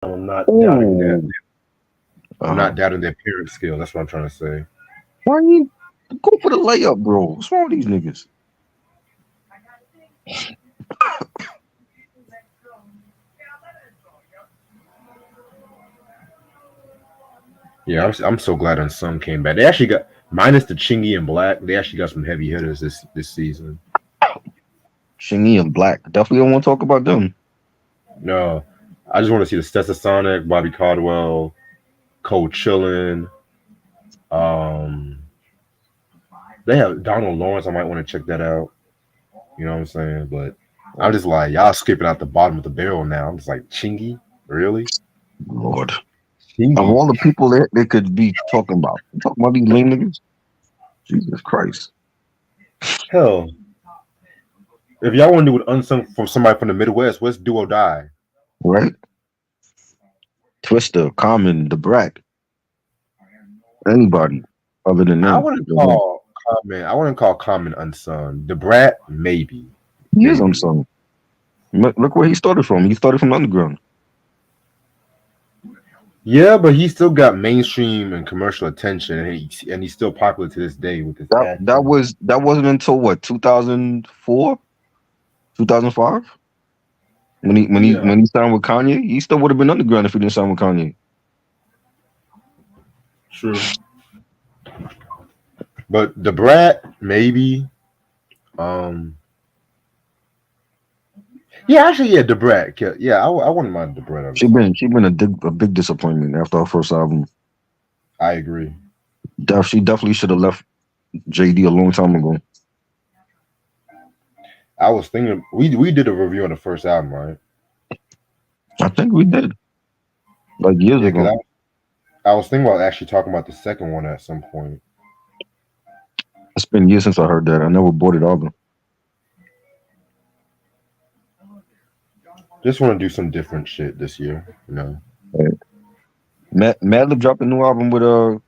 I'm not doubting that. Oh, I'm not uh, doubting their parent skill. That's what I'm trying to say. why you go for the layup, bro? What's wrong with these niggas? Yeah, I'm so glad Unsung came back. They actually got minus the Chingy and Black. They actually got some heavy hitters this season. Shingy and Black. Definitely don't want to talk about them. No, I just want to see the Stetsasonic, Bobby Caldwell, Cole Chillin. Um, they have Donald Lawrence. I might want to check that out. You know what I'm saying? But I'm just like y'all skipping out the bottom of the barrel now. I'm just like Chingy, really? Lord. Of Chingy. all the people that they could be talking about, you talking about these lame niggas? Jesus Christ. Hell, if y'all want to do an unsung from somebody from the Midwest, what's Do or Die? Right? Twister, Common, the Brat, anybody other than I them. wouldn't call Common. I wouldn't call Common unsung. The Brat, maybe, He is maybe. unsung. Look where he started from. He started from underground. Yeah, but he still got mainstream and commercial attention, and he's still popular to this day with his acting. That wasn't until what 2004, 2005 Yeah, when he signed with Kanye. He still would have been underground if he didn't sign with Kanye. true. But the Brat, maybe. Um, yeah, actually, yeah, the Brat. Yeah, I wouldn't mind the Brat unsung. She been a big disappointment after her first album. I agree. She definitely should have left JD a long time ago. I was thinking we did a review on the first album, right? I think we did like years Yeah, because ago. I was thinking about actually talking about the second one at some point. It's been years since I heard that. I never bought it album. Just want to do some different shit this year, you know. Right. Madlib dropped a new album with Kareem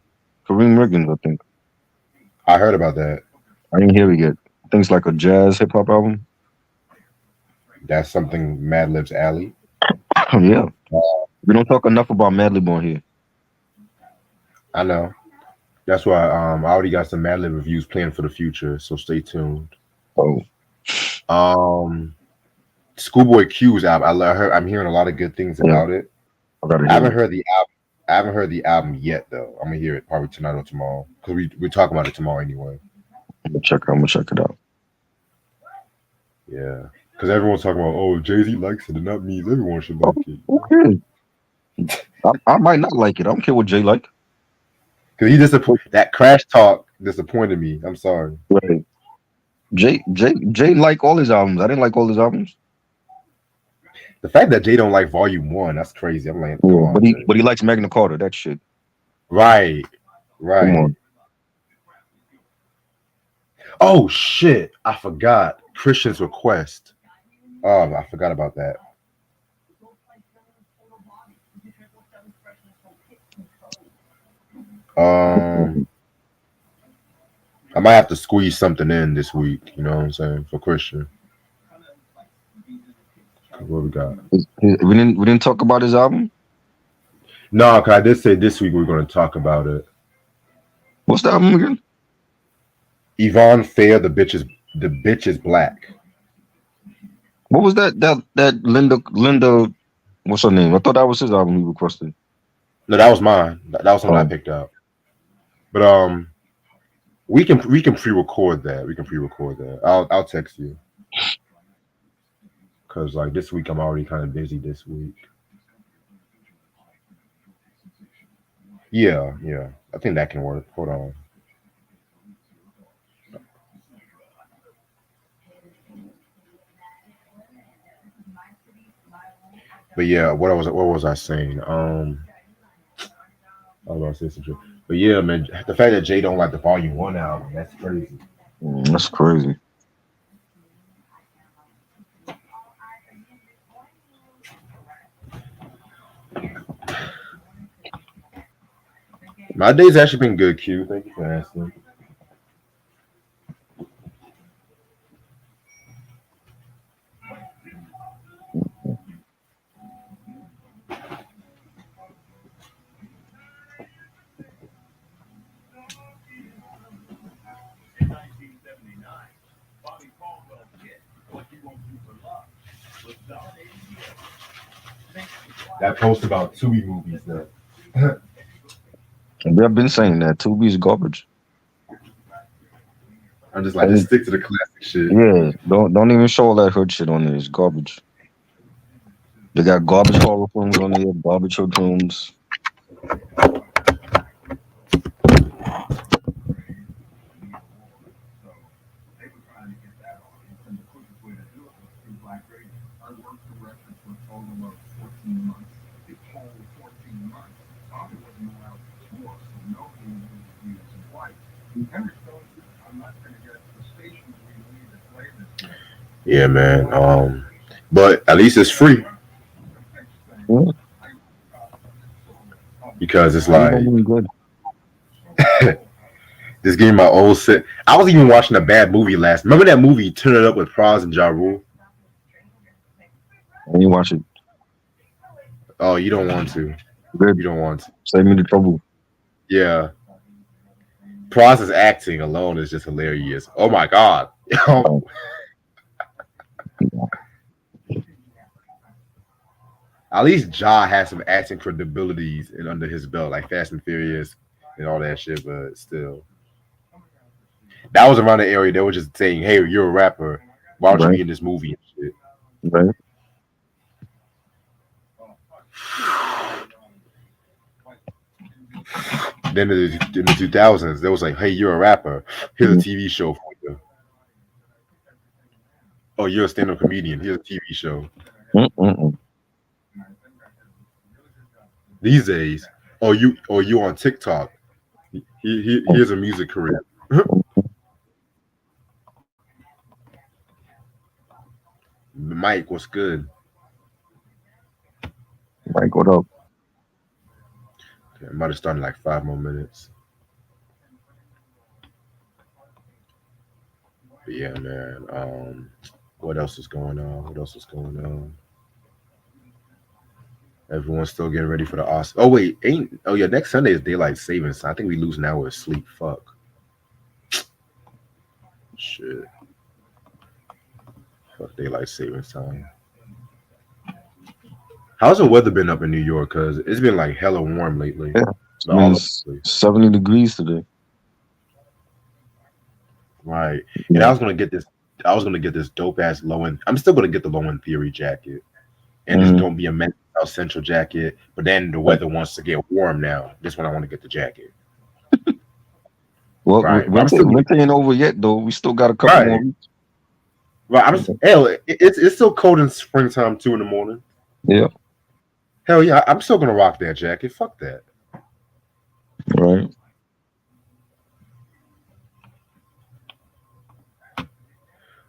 Riggins. I think I heard about that. I didn't hear it yet. Things like a jazz hip hop album. That's something Madlib's alley. Yeah, we don't talk enough about Madlib on here. I know. That's why I already got some Madlib reviews planned for the future, so stay tuned. Oh, Um, Schoolboy Q's album. I'm hearing a lot of good things yeah, about it. I gotta I hear haven't it. heard the album. I haven't heard the album yet, though. I'm gonna hear it probably tonight or tomorrow because we're talking about it tomorrow anyway. I'm gonna check it out. Yeah, because everyone's talking about, oh, Jay Z likes it, and that means everyone should Oh, like it. okay. I might not like it. I don't care what Jay like. Because that Crash Talk disappointed me. I'm sorry. Right. Jay like all his albums. I didn't like all his albums. The fact that Jay don't like Volume One, that's crazy. I'm like, come Yeah, on, Jay. but he likes Magna Carta. That shit. Right, Come right. on. Oh shit, I forgot Christian's request. Oh, I forgot about that. Um, I might have to squeeze something in this week. You know what I'm saying for Christian. What we got? We didn't talk about his album. No, cause I did say this week we're going to talk about it. What's the album again? Yvonne Fair, the bitch is black. What was that Linda? What's her name? I thought that was his album he requested. No, that was mine. That was the one I Oh, picked out. But we can pre-record that. We can pre-record that. I'll text you because like this week I'm already kind of busy this week. Yeah, yeah. I think that can work. Hold on. But yeah, what was I saying? I was about to say something. But yeah, man, the fact that Jay don't like the Volume One album, that's crazy. that's crazy. My day's actually been good, Q. Thank you for asking. That post about Tubi movies though. I've been saying that Tubi is garbage. I'm just like, just stick to the classic shit. Yeah, don't even show all that hood shit on there. It's garbage. They got garbage horror films on there, garbage hood films. Yeah, man. But at least it's free Yeah, because it's it's like really good. just getting my old set. I was even watching a bad movie last. Remember that movie Turn It Up with Praz and Ja Rule? And you watch it. Oh, you don't want to. Good. You don't want to. Save me the trouble. Yeah. Praz's acting alone is just hilarious. Oh my god. At least Ja has some acting credibilities and under his belt, like Fast and Furious and all that shit, but still. That was around the area they were just saying, hey, you're a rapper. Why don't you Right. be in this movie and shit? Right. Then in the 2000s, they was like, hey, you're a rapper. Here's a TV show for you. Oh, you're a stand-up comedian. Here's a TV show. Mm-mm. These days, you on TikTok. Here's a music career. Mike, what's good? Mike, what up? Okay, I might have started like 5 more minutes. But yeah, man. What else is going on? Everyone's still getting ready for the Oscars. Oh wait, next Sunday is daylight savings. I think we lose an hour of sleep. Fuck. Shit. Fuck daylight savings time. How's the weather been up in New York? Cause it's been like hella warm lately. Yeah. It's 70 degrees today. Right. And I was gonna get this dope ass low end. I'm still gonna get the low end theory jacket. And it's gonna be a Men's Health Central jacket. But then the weather wants to get warm now. This one I want to get the jacket. Well, Right. winter ain't over yet though. We still got a couple more weeks. Right. It's still cold in springtime 2 in the morning. Yeah. Hell yeah, I'm still gonna rock that jacket. Fuck that. Right.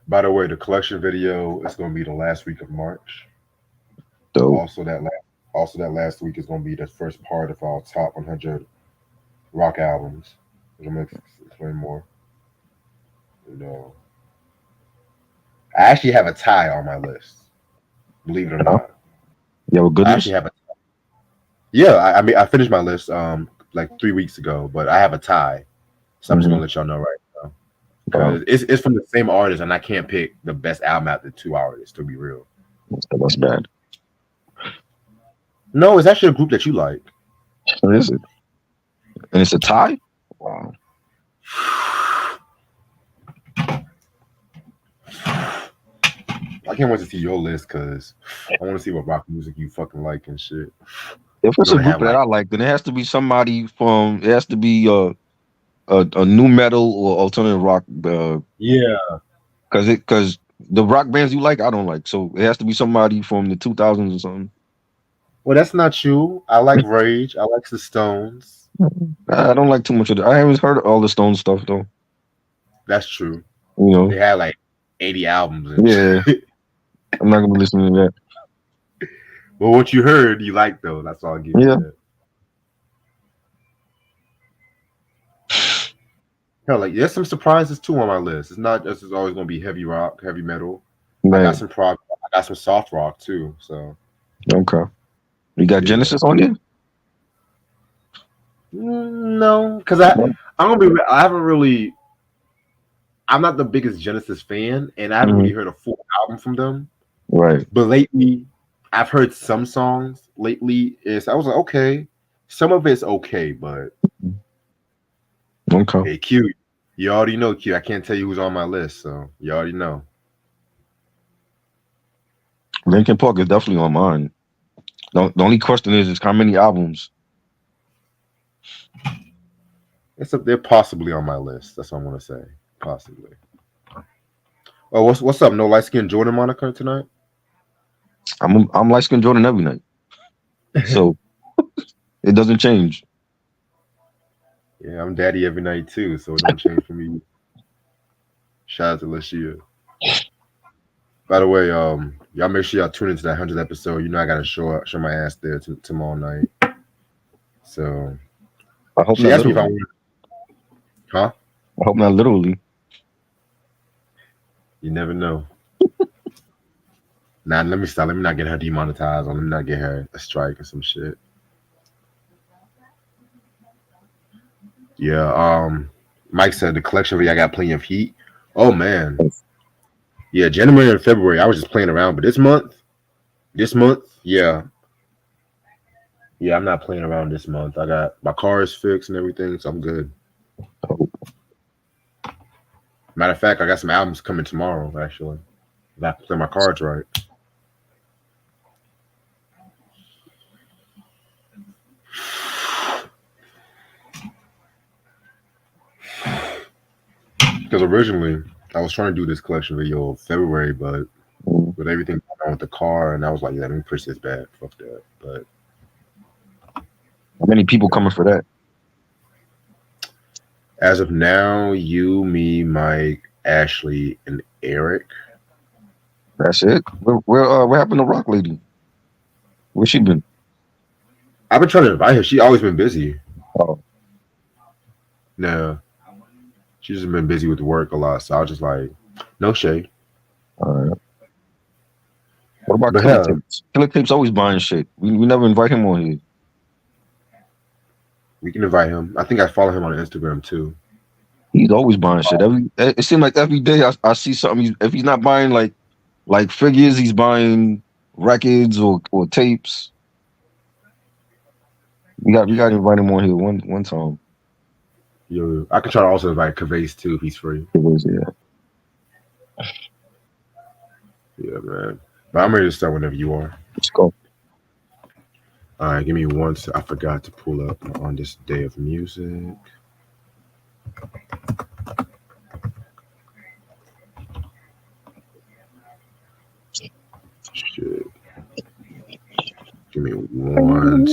By the way, the collection video is gonna be the last week of March. Dope. Also that last week is gonna be the first part of our top 100 rock albums. I'm gonna explain more. You know, I actually have a tie on my list. Believe it or not. You have a good I list? actually have a. Yeah, I mean, I finished my list like 3 weeks ago, but I have a tie, so I'm just gonna let y'all know right now. Because it's from the same artist, and I can't pick the best album out of the 2 artists. To be real, That's bad. no, it's actually a group that you like. What is it? And it's a tie? Wow. I can't wait to see your list because I want to see what rock music you fucking like and shit. If it's a group that I like, then it has to be somebody from. It has to be a new metal or alternative rock. Yeah, because the rock bands you like, I don't like. So it has to be somebody from the 2000s or something. well, that's not you. I like Rage. I like the Stones. I don't like too much of it. I haven't heard all the Stone stuff though. That's true. You know, They had like 80 albums. And yeah. I'm not gonna be listening to that. Well, what you heard, you like though. That's all I give you. Yeah. Hell, like there's some surprises too on my list. It's not just it's always gonna be heavy rock, heavy metal. Right. I got some prog. I got some soft rock too. So okay. You got Genesis on you? No, because I'm gonna be. I haven't really. I'm not the biggest Genesis fan, and I haven't really heard a full album from them. Right. But lately, I've heard some songs lately. I was like, okay, some of it's okay, but Okay. hey, Q, you already know Q. I can't tell you who's on my list, so you already know. Linkin Park is definitely on mine. The only question is how many albums? They're possibly on my list. That's what I'm gonna say. Possibly. Oh, what's up? No light skin Jordan moniker tonight? I'm light skin Jordan every night, so it doesn't change. Yeah, I'm daddy every night too, so it don't change for me. Shout out to Lashia. By the way, y'all make sure y'all tune into that 100th episode. You know I gotta show my ass there tomorrow night. So I hope she not asked me if I literally. want, huh? I hope not literally. You never know. Nah, let me stop. Let me not get her demonetized, or let me not get her a strike or some shit. Yeah. Mike said the collection video I got plenty of heat. Oh man. Yeah, January and February I was just playing around, but this month, yeah, I'm not playing around this month. I got my car is fixed and everything, so I'm good. Matter of fact, I got some albums coming tomorrow. Actually, if I play my cards right. Because originally I was trying to do this collection video February, but with everything going on with the car, and I was like, yeah, let me push this back. Fuck that. But How many people coming for that? as of now, you, me, Mike, Ashley, and Eric. That's it. Where happened to Rock Lady? Where she been? I've been trying to invite her. She always been busy. Oh, No, she's just been busy with work a lot. So I was just like, no shade. all right. What about But Killer hell, Tapes? Killer Tapes always buying shit. We never invite him on here. we can invite him. I think I follow him on Instagram too. He's always buying shit. It seems like every day I see something. If he's not buying like figures, he's buying records or tapes. We got to invite him on here one time. Yo, I could try to also invite Kavase too if he's free. It was, yeah. Yeah, man. But I'm ready to start whenever you are. Let's go. All right, give me one. I forgot to pull up on this day of music. Shit. Give me one.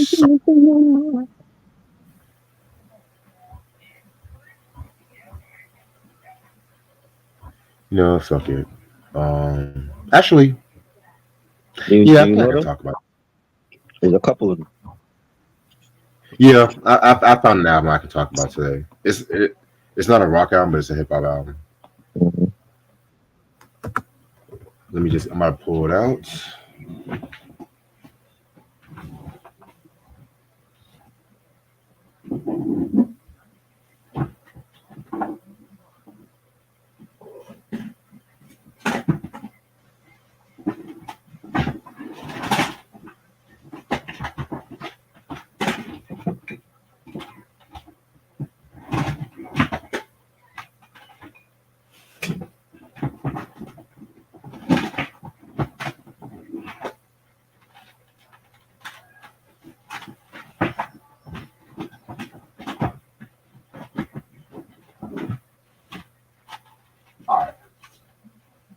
No, fuck it. Actually, yeah, I think I can talk about it. There's a couple of them. Yeah, I found an album I can talk about today. It's not a rock album, but it's a hip hop album. Mm-hmm. I'm gonna pull it out.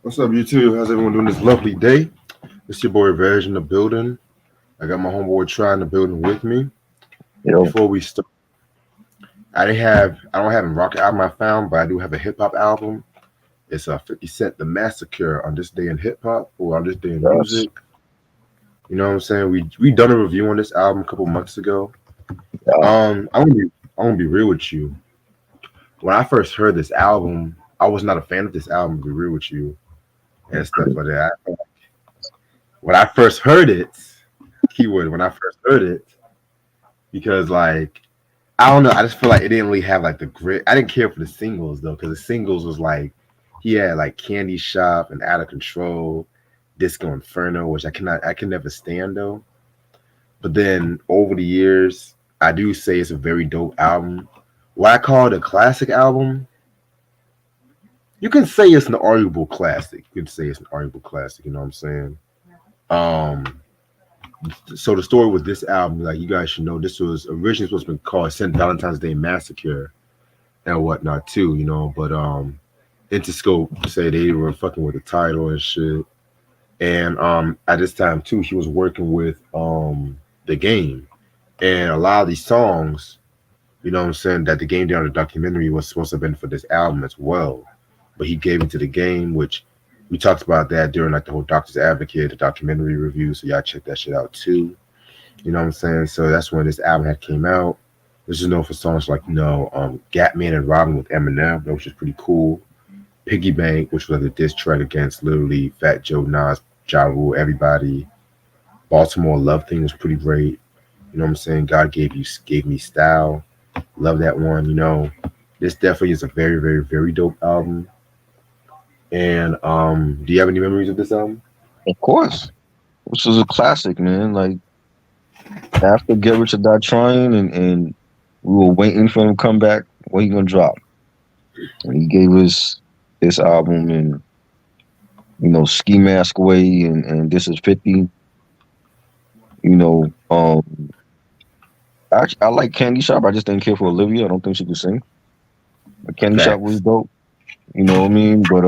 What's up, YouTube? How's everyone doing this lovely day? It's your boy Reg in the building. I got my homeboy Try in the building with me. Yo. Before we start, I don't have a rock album I found, but I do have a hip hop album. It's a 50 Cent The Massacre on this day in hip hop or on this day in music. You know what I'm saying? We done a review on this album a couple months ago. I'm gonna be real with you. When I first heard this album, I was not a fan of this album, to be real with you, and stuff like that. When I first heard it, because like I don't know, I just feel like it didn't really have like the grit. I didn't care for the singles though, because the singles was like he had like Candy Shop and Out of Control, Disco Inferno, which I can never stand though. But then over the years, I do say it's a very dope album. What I call it a classic album, you can say it's an arguable classic. You can say it's an arguable classic. You know what I'm saying? Um, so the story with this album, like you guys should know, this was originally supposed to be called St. Valentine's Day Massacre and whatnot too. You know, but Interscope say they were fucking with the title and shit. And at this time too, he was working with the game, and a lot of these songs, you know what I'm saying, that the game down the documentary was supposed to have been for this album as well, but he gave it to the game, which we talked about that during like the whole Doctor's Advocate, the documentary review. So y'all check that shit out too. You know what I'm saying? So that's when this album had came out. This is known for songs like Gatman and Robin with Eminem, which is pretty cool. Piggy Bank, which was like a diss track against literally Fat Joe, Nas, Ja Rule, everybody. Baltimore Love Thing was pretty great. You know what I'm saying? God gave me style. Love that one. You know, this definitely is a very, very, very dope album. And do you have any memories of this album? Of course, this was a classic, man. Like after Get Rich or Die Trying, and we were waiting for him to come back. What he gonna drop? And he gave us this album, and Ski Mask Away, and This Is 50. I like Candy Shop. I just didn't care for Olivia. I don't think she could sing. But Candy Shop was dope. You know what I mean? But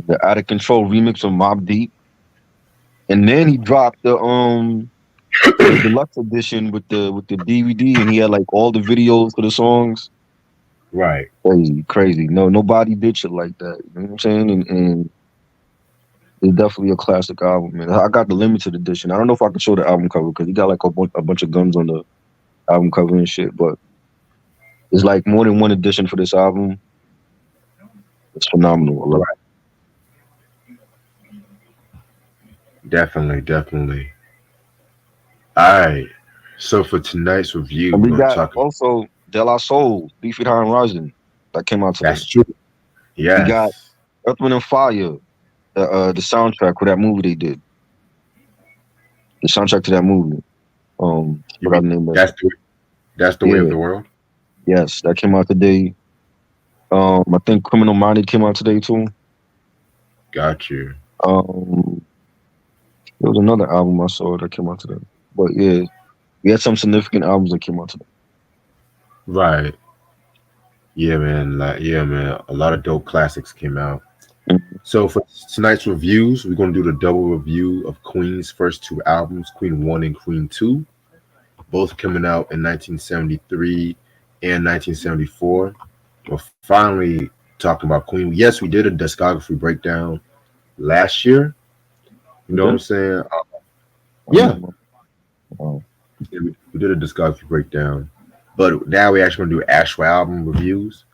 the Out of Control remix of Mobb Deep, and then he dropped the deluxe edition with the DVD, and he had like all the videos for the songs. Right. Crazy. No, nobody did shit like that. You know what I'm saying? And it's definitely a classic album, man. I got the limited edition. I don't know if I can show the album cover because he got like a bunch of guns on the album cover and shit, but it's like more than one edition for this album. It's phenomenal. Right. Definitely. All right. So for tonight's review, we got also De La Soul, Beef It High and Rising, that came out today. That's true. Yeah. We got Earth, Wind and Fire, the soundtrack for that movie they did. The soundtrack to that movie. That's the Way of the World. Yes, that came out today. I think Criminal Minded came out today too. Got you. There was another album I saw that came out today. But yeah, we had some significant albums that came out today. Right. Yeah, man. A lot of dope classics came out. Mm-hmm. So for tonight's reviews, we're going to do the double review of Queen's first two albums, Queen 1 and Queen 2, both coming out in 1973 and 1974. We're finally talking about Queen. Yes, we did a discography breakdown last year. You know what I'm saying? Yeah. We did a discography breakdown. But now we're actually going to do actual album reviews.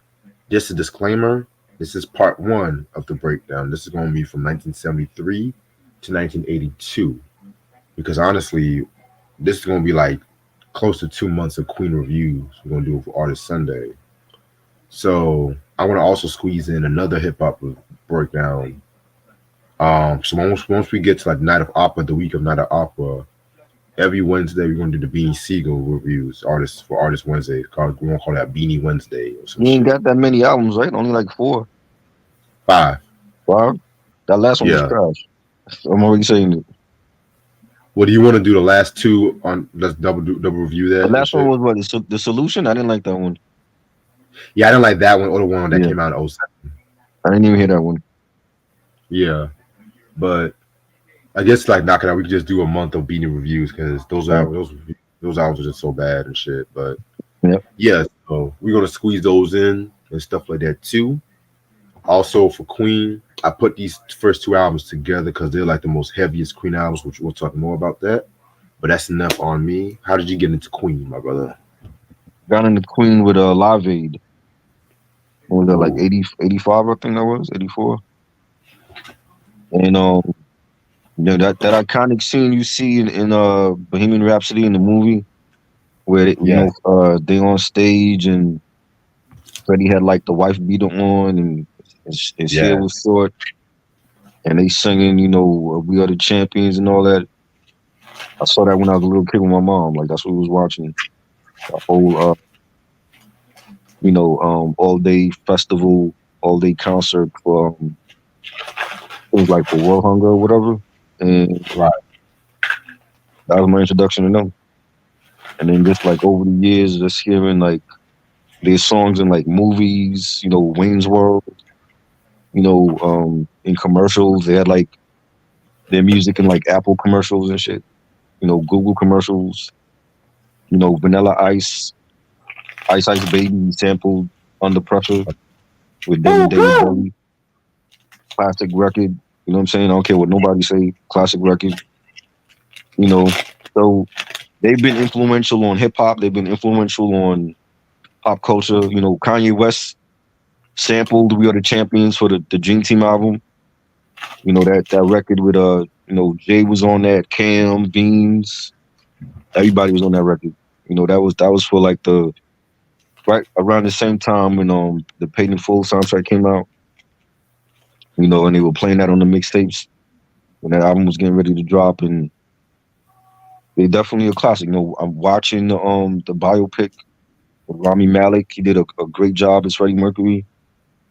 Just a disclaimer, this is part 1 of the breakdown. This is going to be from 1973 to 1982. Because honestly, this is going to be like close to 2 months of Queen reviews. We're going to do it for Artist Sunday. So I want to also squeeze in another hip-hop breakdown. So once we get to like Night of Opera, the week of Night of Opera, every Wednesday we're gonna do the Beanie Siegel reviews, Artist Wednesday. We're gonna call that Beanie Wednesday. Or some you ain't shit. got that many albums, right? Only like 4. 5. That last one was trash. I'm already saying it. What do you want to do? The last 2 on? Let's double review that. The last one was what? The Solution. I didn't like that one. Yeah, I didn't like that one or the one that came out in 07. I didn't even hear that one. Yeah, but I guess like knocking out, we could just do a month of Beanie reviews because those albums are just so bad and shit. But yeah, so we're gonna squeeze those in and stuff like that too. Also for Queen, I put these first 2 albums together because they're like the most heaviest Queen albums, which we'll talk more about that. But that's enough on me. How did you get into Queen, my brother? Got into Queen with Live Aid. What was that, like 85? I think that was 84. And that iconic scene you see in Bohemian Rhapsody in the movie, where they on stage and Freddie had like the wife beater on and his hair was short. and they singing, "We Are the Champions" and all that. I saw that when I was a little kid with my mom. Like that's what we was watching. The whole, all day festival, all day concert for it was like for World Hunger or whatever. And Right. that was my introduction to them. And then just like over the years, just hearing like their songs in like movies, Wayne's World, in commercials. They had like their music in like Apple commercials and shit, Google commercials, Vanilla Ice, Ice Ice Baby sampled Under Pressure with David Oh, David God. Bowie. Classic record, you know what I'm saying? I don't care what nobody say, classic record, you know. So they've been influential on hip hop, they've been influential on pop culture. Kanye West sampled We Are the Champions for the Dream Team album. That record with Jay was on that, Cam, Beans, everybody was on that record. That was for like the right around the same time when the Paid in Full soundtrack came out. And they were playing that on the mixtapes when that album was getting ready to drop, and they definitely a classic. I'm watching the biopic with Rami Malek. He did a great job as Freddie Mercury. And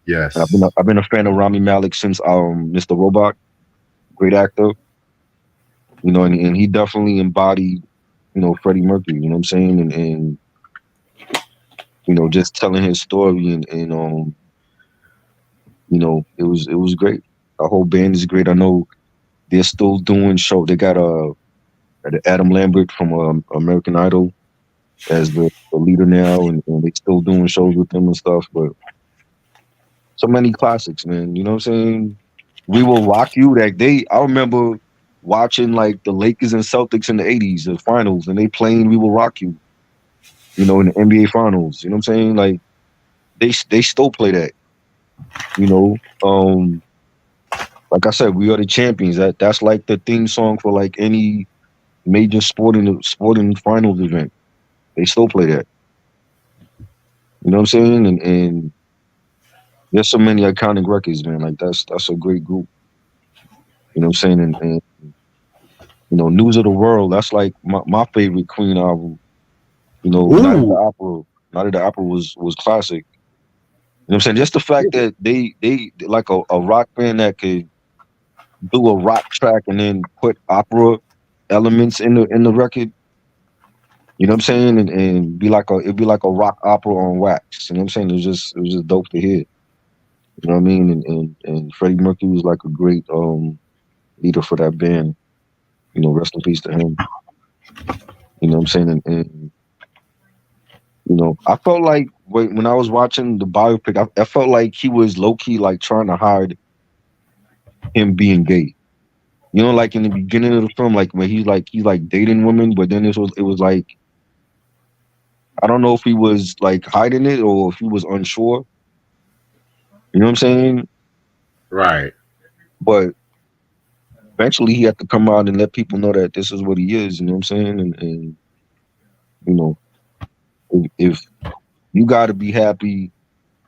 Yes. I've been a fan of Rami Malek since Mr. Robot. Great actor, and he definitely embodied Freddie Mercury. You know what I'm saying? And just telling his story and it was great. The whole band is great. I know they're still doing show. They got Adam Lambert from American Idol as the leader now, and they still doing shows with them and stuff. But so many classics, man. You know what I'm saying? We Will Rock You. I remember watching like the Lakers and Celtics in the '80s, the finals, and they playing We Will Rock You. In the NBA finals. You know what I'm saying? Like they still play that. You know, um, like I said, We Are the Champions. That's like the theme song for like any major sporting finals event. They still play that. You know what I'm saying? And there's so many iconic records, man. Like that's a great group. You know what I'm saying? And News of the World. That's like my favorite Queen album. Night at the Ooh. Opera. Night at the Opera was classic. You know what I'm saying? Just the fact that they like a rock band that could do a rock track and then put opera elements in the record. You know what I'm saying? And it'd be like a rock opera on wax. You know what I'm saying? It was just dope to hear. You know what I mean? And Freddie Mercury was like a great leader for that band. Rest in peace to him. You know what I'm saying? And I felt like when I was watching the biopic, I felt like he was low key like trying to hide him being gay. Like in the beginning of the film, like when he's like dating women, but then it was like I don't know if he was like hiding it or if he was unsure. You know what I'm saying? Right. But eventually he had to come out and let people know that this is what he is. You know what I'm saying? And you know, if you got to be happy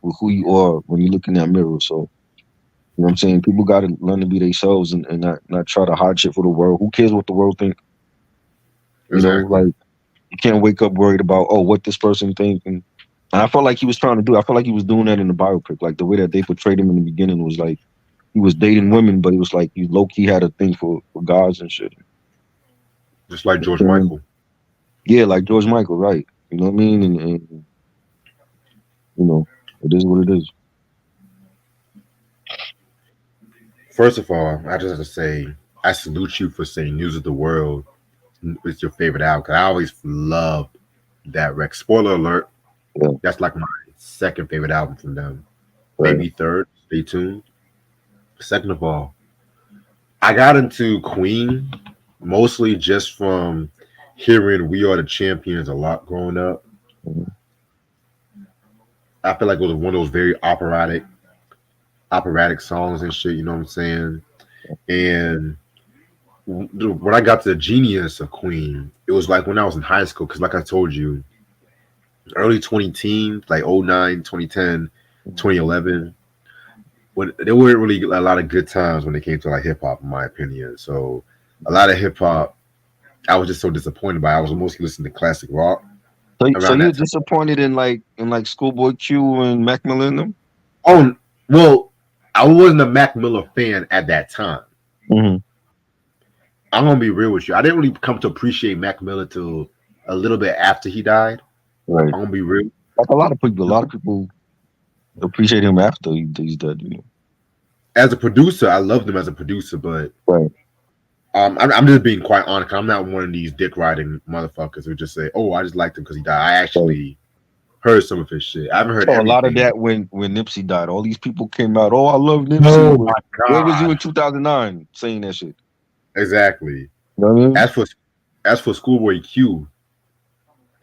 with who you are when you look in that mirror. So you know what I'm saying? People got to learn to be themselves and not try to hide shit for the world. Who cares what the world think? Exactly. Like you can't wake up worried about what this person thinks. And I felt like he was trying to do. I felt like he was doing that in the biopic. Like the way that they portrayed him in the beginning was like he was dating women, but it was like he low key had a thing for guys and shit. Just like George And, Michael. yeah, like George Michael, right? You know what I mean? And it is what it is. First of all, I just have to say, I salute you for saying News of the World is your favorite album. 'Cause I always loved that record. Spoiler alert, Yeah, that's like my second favorite album from them. right. Maybe third. Stay tuned. Second of all, I got into Queen mostly just from hearing We Are the Champions a lot growing up. Mhm. I feel like it was one of those very operatic songs and shit, you know what I'm saying? And when I got to the genius of Queen, it was like when I was in high school, because like I told you, early 20 teens, like '09, 2010, 2011. there weren't really a lot of good times when it came to like hip hop, in my opinion. So a lot of hip hop, I was just so disappointed by. I was mostly listening to classic rock So around you're that time. disappointed in like Schoolboy Q and Mac Miller and them? Oh well, I wasn't a Mac Miller fan at that time. Mm-hmm. I'm gonna be real with you. I didn't really come to appreciate Mac Miller till a little bit after he died. Right. I'm gonna be real. Like a lot of people appreciate him after he's dead. You know? As a producer, I loved him as a producer, but Right. I'm just being quite honest. I'm not one of these dick riding motherfuckers who just say, "Oh, I just liked him because he died." I Right. actually heard some of his shit. I haven't heard So a lot of everything. that when Nipsey died, all these people came out. Oh, I love Nipsey. Oh my Where was you god! in 2009 saying that shit? Exactly. You know what I mean? As for Schoolboy Q,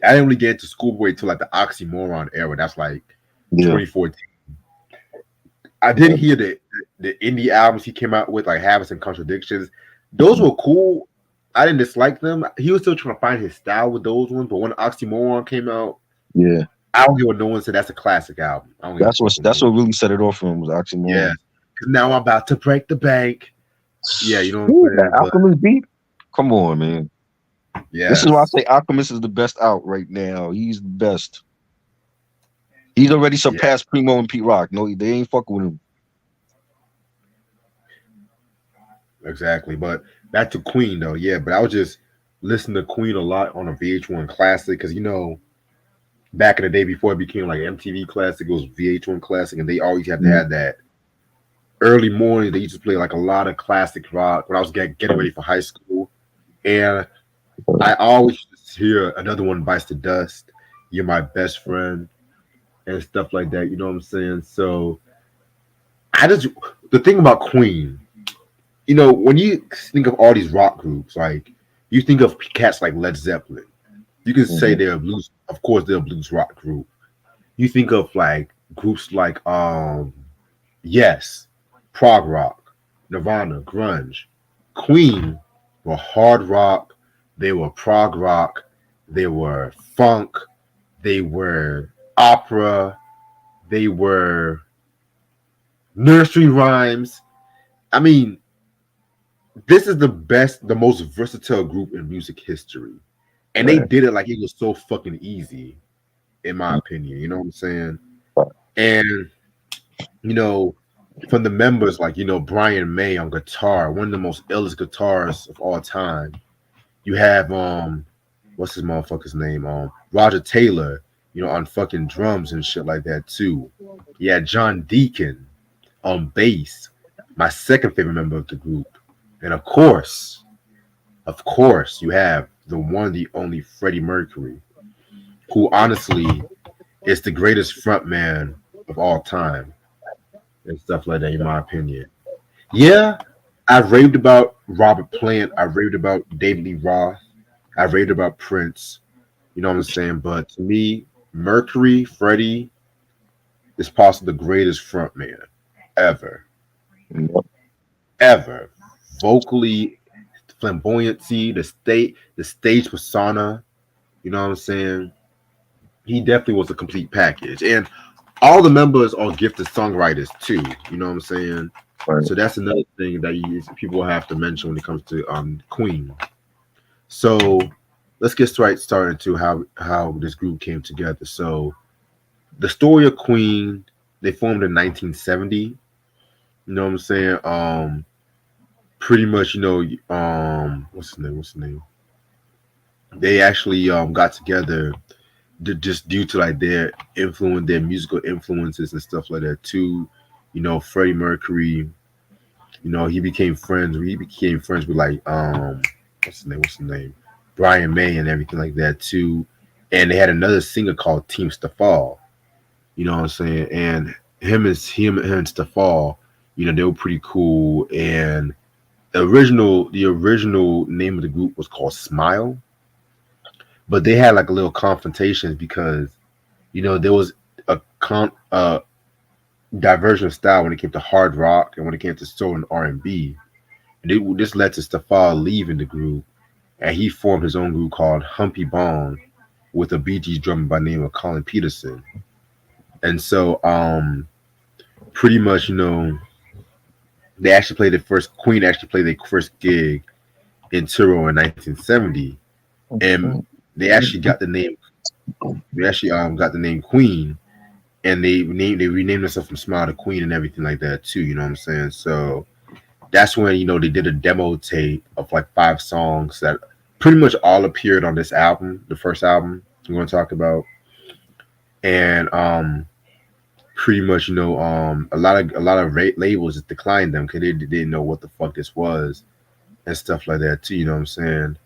I didn't really get into Schoolboy till like the Oxymoron era. That's like Yeah. 2014. I did hear the indie albums he came out with, like Habits and Contradictions. Those were cool. I didn't dislike them. He was still trying to find his style with those ones, but when Oxymoron came out, Yeah. I don't hear what no one said. That's a classic album. I don't give a fuck what no That's one. what really set it off for him was Yeah, Oxymoron. because now I'm about to break the bank. Yeah, you know what Ooh, I'm that saying. But Alchemist beat. Come on, man. This is why I yes, say Alchemist is the best out right now. He's the best. He's already yeah, surpassed Primo and Pete Rock. No, they ain't fucking with him. exactly. But back to Queen though. Yeah, but I was just listening to Queen a lot on a VH1 Classic because back in the day before it became like MTV Classic, it was VH1 Classic, and they always had to Mhm. have that early morning. They used to play like a lot of classic rock when I was getting ready for high school, and I always used to hear another one bites the dust. You're my best friend and stuff like that. You know what I'm saying? So I just the thing about Queen, when you think of all these rock groups, like you think of cats like Led Zeppelin. You can say Mhm. they're a blues, of course, they're a blues rock group. You think of like groups like Yes, prog rock, Nirvana, grunge. Queen were hard rock, they were prog rock, they were funk, they were opera, they were nursery rhymes. I mean, this is the most versatile group in music history. And they Right. did it like it was so fucking easy, in my opinion. You know what I'm saying? And, you know, from the members, like, Brian May on guitar, one of the most illest guitarists of all time. You have what's his motherfucker's name? Roger Taylor, on fucking drums and shit like that too. Yeah, John Deacon on bass, my second favorite member of the group. And of course, you have the one, the only Freddie Mercury, who honestly is the greatest frontman of all time and stuff like that, in my opinion. Yeah, I've raved about Robert Plant. I've raved about David Lee Roth. I've raved about Prince. You know what I'm saying? But to me, Mercury, Freddie is possibly the greatest frontman ever. Yep. Ever. Vocally, flamboyancy, the stage persona. You know what I'm saying? He definitely was a complete package. And all the members are gifted songwriters too. You know what I'm saying? Right. So that's another thing that people have to mention when it comes to Queen. So let's get started to how this group came together. So the story of Queen, they formed in 1970. You know what I'm saying? Pretty much, what's the name? They actually got together just due to like their musical influences and stuff like that too. Freddie Mercury. He became friends with like what's the name, Brian May and everything like that too. And they had another singer called Team Stafal. You know what I'm saying? And him and Stafal, they were pretty cool. And the original name of the group was called Smile, but they had like a little confrontation because there was a diversion of style when it came to hard rock and when it came to soul and R&B. This led to Stafal leaving the group, and he formed his own group called Humpy Bong with a Bee Gees drummer by the name of Colin Peterson. And so pretty much, they actually played the first Queen actually played their first gig in Turo in 1970, and they actually got the name. They actually got the name Queen, and they renamed themselves from Smile to Queen and everything like that too. You know what I'm saying? So that's when they did a demo tape of like 5 songs that pretty much all appeared on this album, the first album we're going to talk about, and pretty much a lot of labels just declined them because they didn't know what the fuck this was and stuff like that too. You know what I'm saying?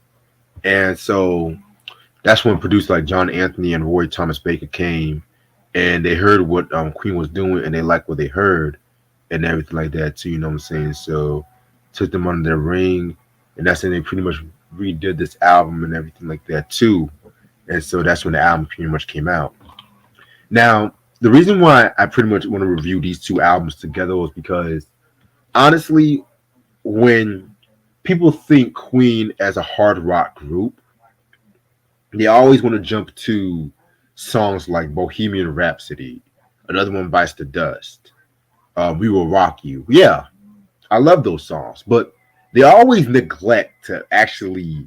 And so that's when producers like John Anthony and Roy Thomas Baker came, and they heard what Queen was doing, and they liked what they heard and everything like that too. You know what I'm saying? So took them under their ring, and that's when they pretty much redid this album and everything like that too. And so that's when the album pretty much came out. Now, the reason why I pretty much want to review these 2 albums together was because honestly, when people think Queen as a hard rock group, they always want to jump to songs like Bohemian Rhapsody, another one Bites the Dust, We Will Rock You. Yeah, I love those songs, but they always neglect to actually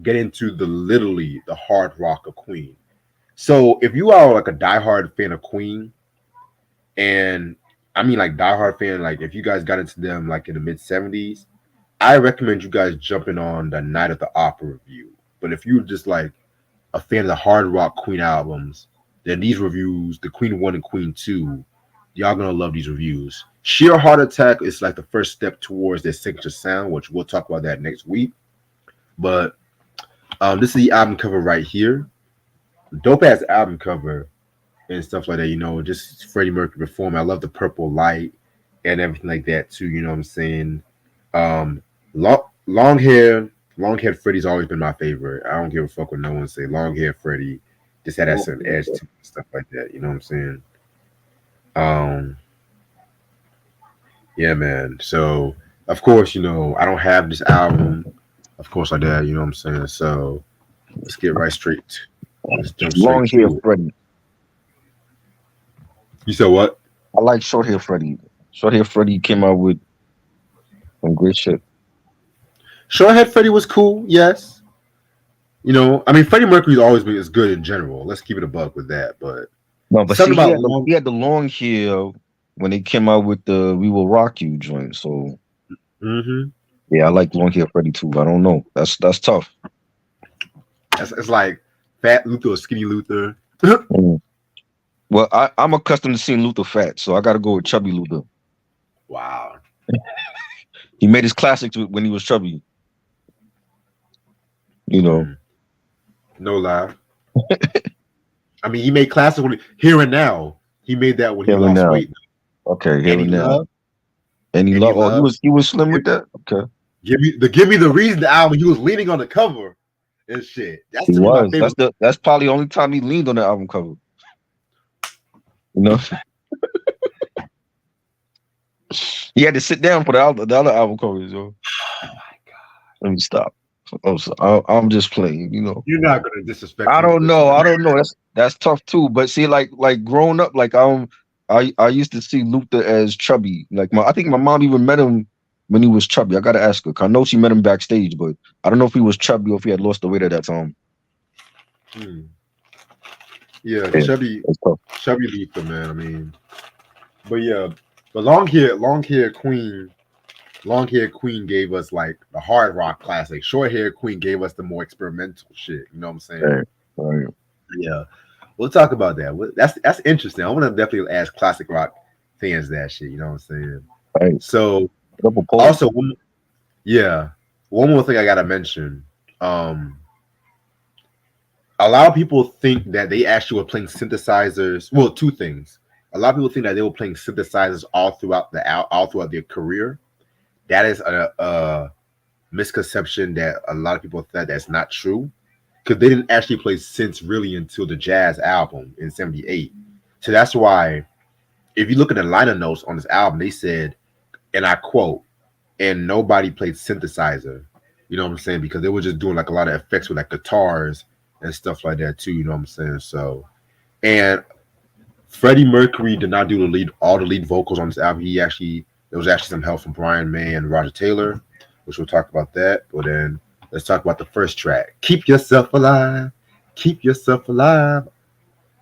get into literally the hard rock of Queen. So if you are like a diehard fan of Queen, and I mean like diehard fan, like if you guys got into them like in the mid-70s, I recommend you guys jumping on the Night of the Opera review. But if you're just like a fan of the hard rock Queen albums, then these reviews, the Queen 1 and Queen 2, y'all gonna love these reviews. Sheer Heart Attack is like the first step towards their signature sound, which we'll talk about that next week. But this is the album cover right here. Dope ass album cover and stuff like that, just Freddie Mercury performing. I love the purple light and everything like that too, you know what I'm saying? Long haired Freddie's always been my favorite. I don't give a fuck what no one say. Long haired Freddie just had that certain edge to it, stuff like that, you know what I'm saying? Yeah, man. So of course, I don't have this album, of course like that, you know what I'm saying? So let's get right straight. Let's jump Long straight hair to it. Freddie. You said what? I like short hair Freddie. Short hair Freddie came out with some great shit. Shorthead Freddie was cool, yes. I mean, Freddie Mercury's always been is good in general. Let's keep it a buck with that. But No, but something see, about he had the long hair when they came out with the "We Will Rock You" joint. So yeah, I like long hair Freddie too. I don't know. That's tough. It's like Fat Luther or Skinny Luther. Well, I'm accustomed to seeing Luther fat, so I got to go with chubby Luther. Wow. He made his classics when he was chubby. No lie. I mean, he made classics Here and Now. He made that when he lost weight. Okay, Here and Now. Any love? Oh, he was slim with that. Okay. Give me the reason the album. He was leaning on the cover and shit. That's he was. That's probably the only time he leaned on the album cover. He had to sit down for the other album covers. Oh my god! Let me stop. I'm just playing. You're not gonna disrespect. I don't know. That's tough too. But see, like growing up, like I used to see Luther as chubby. Like I think my mom even met him when he was chubby. I gotta ask her. I know she met him backstage, but I don't know if he was chubby or if he had lost the weight at that time. Yeah, chubby Luther, man. I mean, but yeah, the long hair Queen gave us like the hard rock classic. Short hair Queen gave us the more experimental shit. You know what I'm saying? Right. Yeah, we'll talk about that. That's interesting. I want to definitely ask classic rock fans that shit. You know what I'm saying? Right. So also, one more thing I gotta mention. A lot of people think that they actually were playing synthesizers. Well, 2 things. A lot of people think that they were playing synthesizers all throughout their career. That is a misconception that a lot of people thought that's not true, because they didn't actually play synths really until the Jazz album in '78. So that's why, if you look at the liner notes on this album, they said, and I quote, "and nobody played synthesizer." You know what I'm saying? Because they were just doing like a lot of effects with like guitars and stuff like that too. You know what I'm saying? So, and Freddie Mercury did not do all the lead vocals on this album. There was actually some help from Brian May and Roger Taylor, which we'll talk about that. But then let's talk about the first track, "Keep Yourself Alive." Keep yourself alive.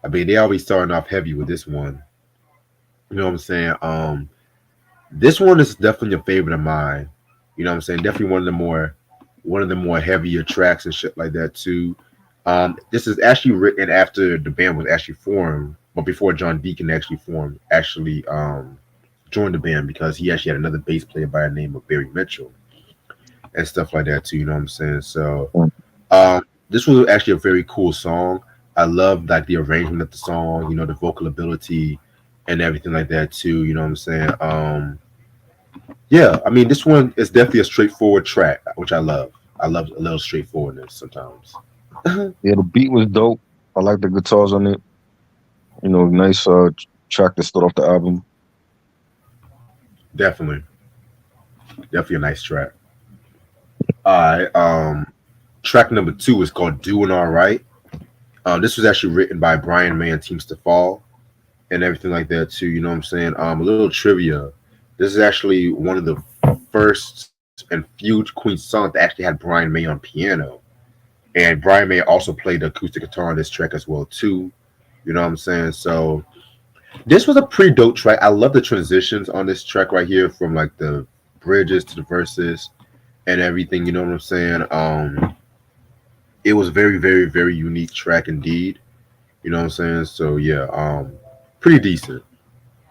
I mean, they always starting off heavy with this one. You know what I'm saying? This one is definitely a favorite of mine. You know what I'm saying? Definitely one of the more heavier tracks and shit like that too. This is actually written after the band was actually formed, but before John Deacon actually joined the band, because he actually had another bass player by the name of Barry Mitchell and stuff like that too. You know what I'm saying? So this was actually a very cool song. I love like the arrangement of the song, you know, the vocal ability and everything like that too. You know what I'm saying? Yeah, I mean, this one is definitely a straightforward track, which I love. I love a little straightforwardness sometimes. Yeah, the beat was dope. I like the guitars on it. You know, nice track to start off the album. Definitely a nice track. All right. Track number 2 is called "Doing All Right." This was actually written by Brian May and Team Stafall and everything like that too. You know what I'm saying? A little trivia. This is actually one of the first and few Queen songs that actually had Brian May on piano, and Brian May also played the acoustic guitar on this track as well too. You know what I'm saying? So this was a pretty dope track. I love the transitions on this track right here, from like the bridges to the verses and everything. You know what I'm saying? It was very, very, very unique track indeed. You know what I'm saying? So yeah, pretty decent.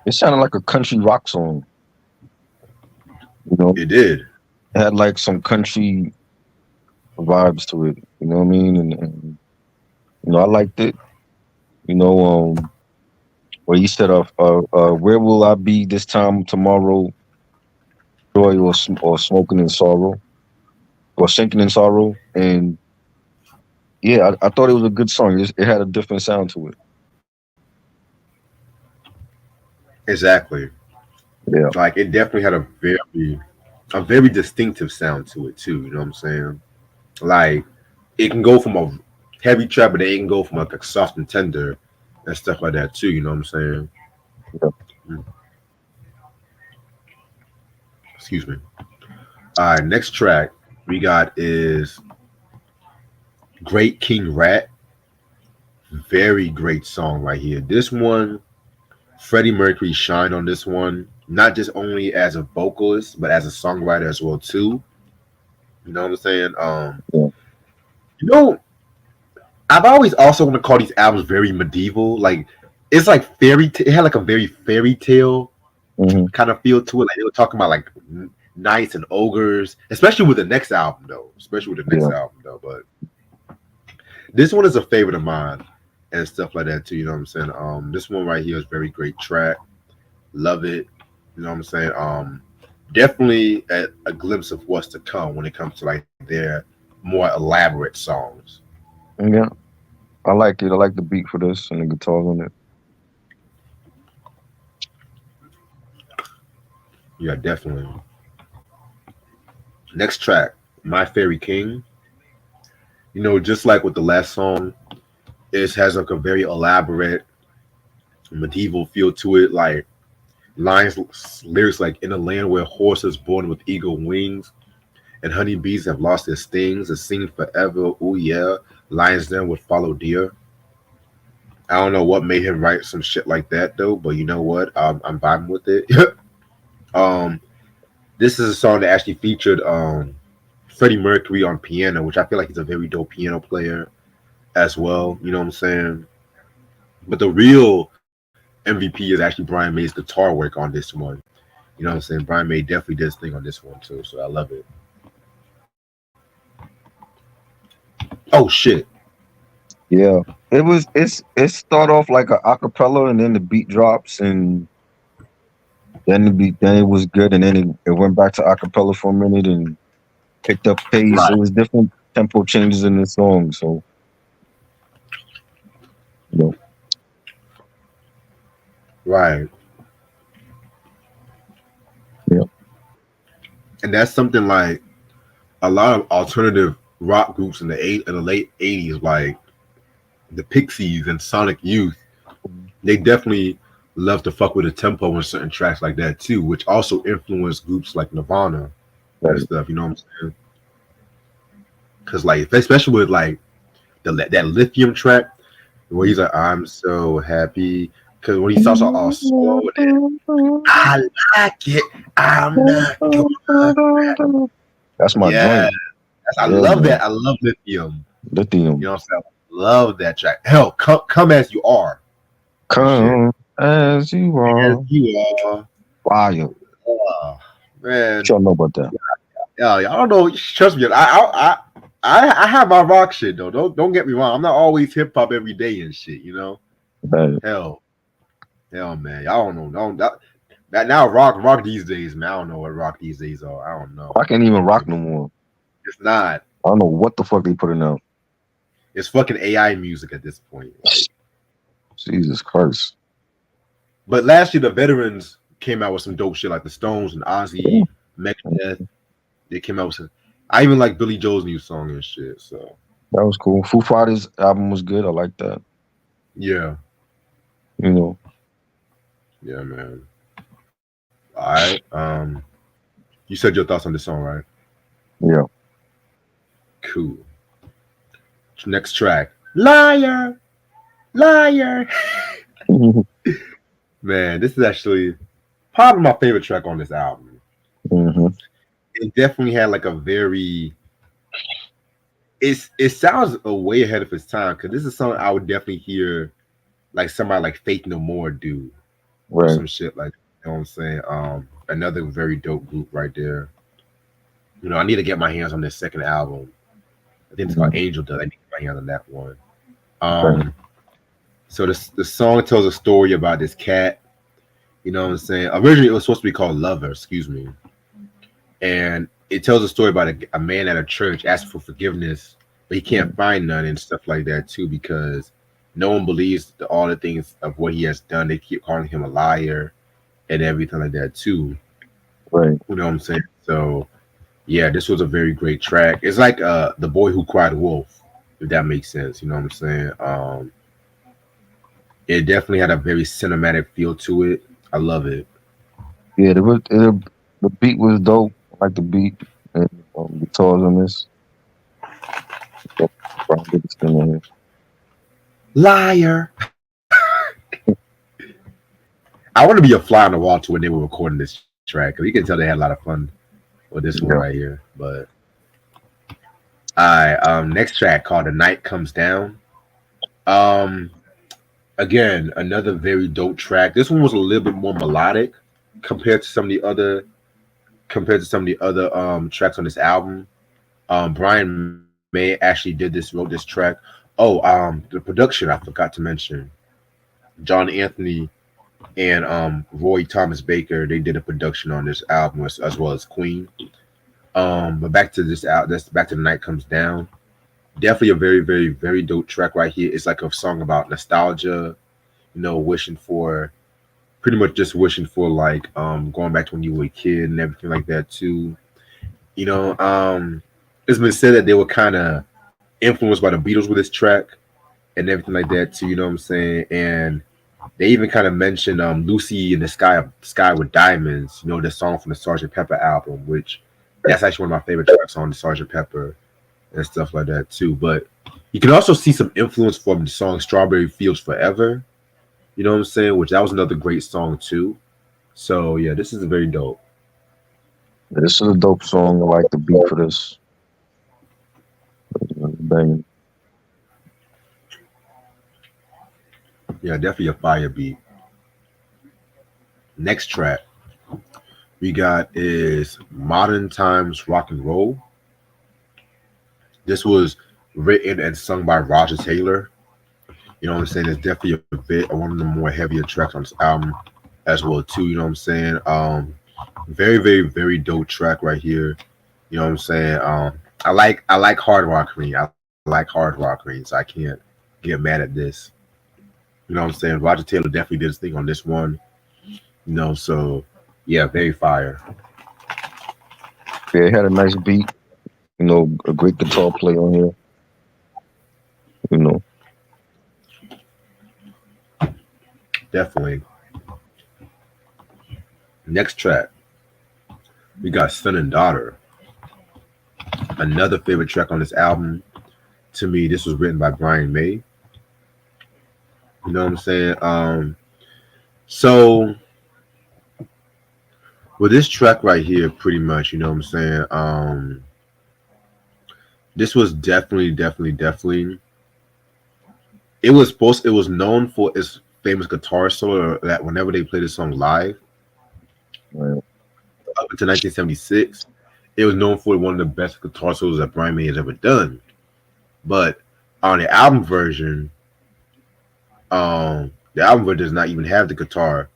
It sounded like a country rock song. You know, It did. it had like some country vibes to it. You know what I mean? And you know, I liked it. You know, where he said, "Where will I be this time tomorrow? Joy or smoking in sorrow, or sinking in sorrow." And yeah, I thought it was a good song. It had a different sound to it. Exactly. Yeah. Like it definitely had a very distinctive sound to it too. You know what I'm saying? Like it can go from a heavy trap, but it can go from like a soft and tender and stuff like that too. You know what I'm saying? Yeah. Excuse me. All right, next track we got is "Great King Rat." Very great song right here. This one, Freddie Mercury shined on this one, not just only as a vocalist, but as a songwriter as well too. You know what I'm saying? Yeah. You know, I've always also want to call these albums very medieval. Like it's like it had like a very fairy tale Mm-hmm. kind of feel to it. Like they were talking about like knights and ogres, especially with the next album though. But this one is a favorite of mine and stuff like that too. You know what I'm saying? This one right here is very great track. Love it. You know what I'm saying? Definitely a glimpse of what's to come when it comes to like their more elaborate songs. Yeah, I like it. I like the beat for this and the guitars on it. Yeah, definitely. Next track, "My Fairy King." You know, just like with the last song, it has like a very elaborate medieval feel to it. Like lines, lyrics like, "In a land where horses born with eagle wings and honeybees have lost their stings and sing forever. Oh yeah, lions then would follow deer." I don't know what made him write some shit like that though, but you know what? I'm vibing with it. um, this is a song that actually featured Freddie Mercury on piano, which I feel like he's a very dope piano player as well. You know what I'm saying? But the real MVP is actually Brian May's guitar work on this one. You know what I'm saying? Brian May definitely did his thing on this one too, so I love it. Oh shit! Yeah, it start off like a acapella, and then the beat drops, and then it was good, and then it went back to acapella for a minute and picked up pace. It Right, was different tempo changes in the song, so you know, right, yeah, and that's something like a lot of alternative rock groups in the late '80s, like the Pixies and Sonic Youth, they definitely love to fuck with the tempo in certain tracks like that too, which also influenced groups like Nirvana and Right. stuff. You know what I'm saying? Because like, especially with like that lithium track where he's like, "I'm so happy," because when he starts off all slow and then, I like it. I'm not gonna. That's my Yeah, joint. I Yeah, love man. that. I love lithium. You Lithium. know what I'm saying? Love that track. Hell, come as you are and shit. Come as you As are. you are. Fire. Oh, man. Sure know about that. Yeah, I don't know. Trust me. I have my rock shit though. Don't get me wrong. I'm not always hip hop every day and shit. You know. Right. Hell, man. Y'all don't know. That now rock these days, man. I don't know what rock these days are. I don't know. I can't even rock no more. It's not. I don't know what the fuck they putting out. It's fucking AI music at this point. Like, Jesus Christ. but last year the veterans came out with some dope shit like the Stones and Ozzy, Megadeth. They came out with some. I even like Billy Joel's new song and shit. So That was cool. Foo Fighters album was good. I like that. yeah, You know. yeah, man. All right. You said your thoughts on this song, right? Yeah. Cool. Next track, Liar, Liar. Man, this is actually probably my favorite track on this album. Mm-hmm. It definitely had like a very. It sounds a way ahead of its time because this is something I would definitely hear like somebody like Faith No More do or Right. some shit like, you know what I'm saying? Another very dope group right there. You know, I need to get my hands on this second album. I think it's called Angel Dust. I need to get my hands on that one. Right. So the song tells a story about this cat. You know what I'm saying? Originally, it was supposed to be called Lover. Excuse me. And it tells a story about a man at a church asking for forgiveness, but he can't find none and stuff like that too because no one believes all the things of what he has done. They keep calling him a liar and everything like that too. Right. You know what I'm saying? So yeah, this was a very great track. It's like The Boy Who Cried Wolf, if that makes sense. You know what I'm saying? It definitely had a very cinematic feel to it. I love it. Yeah, the beat was dope. I like the beat and guitars on this. So, Brian Dickinson in here. Liar. I want to be a fly on the wall to when they were recording this track because you can tell they had a lot of fun with this one Yeah. right here. But next track called "The Night Comes Down." Again, another very dope track. This one was a little bit more melodic compared to some of the other tracks on this album. Brian May actually wrote this track. Oh, the production I forgot to mention. John Anthony and Roy Thomas Baker, they did a production on this album as well as Queen. But back to this out. That's back to The Night Comes Down. Definitely a very, very, very dope track right here. It's like a song about nostalgia, you know, pretty much just wishing for like going back to when you were a kid and everything like that too. You know, it's been said that they were kind of influenced by the Beatles with this track and everything like that too. You know what I'm saying? And they even kind of mentioned "Lucy in the Sky with Diamonds." You know, the song from the Sgt. Pepper album, which that's actually one of my favorite tracks on the Sgt. Pepper and stuff like that too. But you can also see some influence from the song "Strawberry Fields Forever." You know what I'm saying? Which that was another great song too. So yeah, this is very dope. This is a dope song. I like the beat for this. Bang. Yeah, definitely a fire beat. Next track we got is Modern Times Rock and Roll. This was written and sung by Roger Taylor. You know what I'm saying? It's definitely a bit one of the more heavier tracks on this album as well too. You know what I'm saying? Very, very, very dope track right here. You know what I'm saying? I like hard rock green. I like hard rock green, so I can't get mad at this. You know what I'm saying? Roger Taylor definitely did his thing on this one. You know, so yeah, very fire. Yeah, it had a nice beat. You know, a great guitar play on here. You know. Definitely. Next track, we got Son and Daughter. Another favorite track on this album. To me, this was written by Brian May. You know what I'm saying? So with this track right here, pretty much, you know what I'm saying? This was definitely. It was known for its famous guitar solo that whenever they played this song live, Right. up until 1976, it was known for one of the best guitar solos that Brian May has ever done. But on the album version does not even have the guitar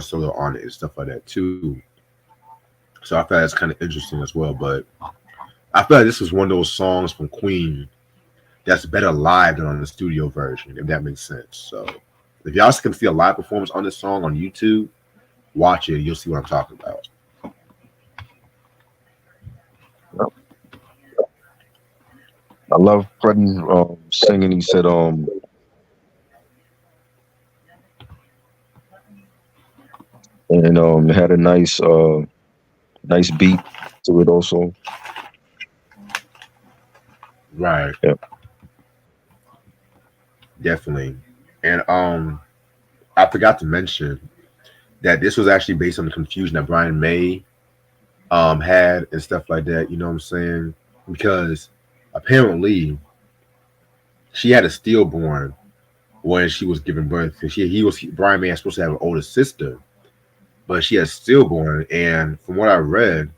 solo on it and stuff like that too. So I feel that's kind of interesting as well. But I feel like this was one of those songs from Queen that's better live than on the studio version, if that makes sense. So if y'all can see a live performance on this song on YouTube, watch it. You'll see what I'm talking about. I love Freddie singing. He said, and it had a nice beat to it also. Right. Yeah. Definitely. And I forgot to mention that this was actually based on the confusion that Brian May had and stuff like that. You know what I'm saying? Because apparently she had a stillborn when she was giving birth. Because Brian May was supposed to have an older sister, but she had stillborn. And from what I read,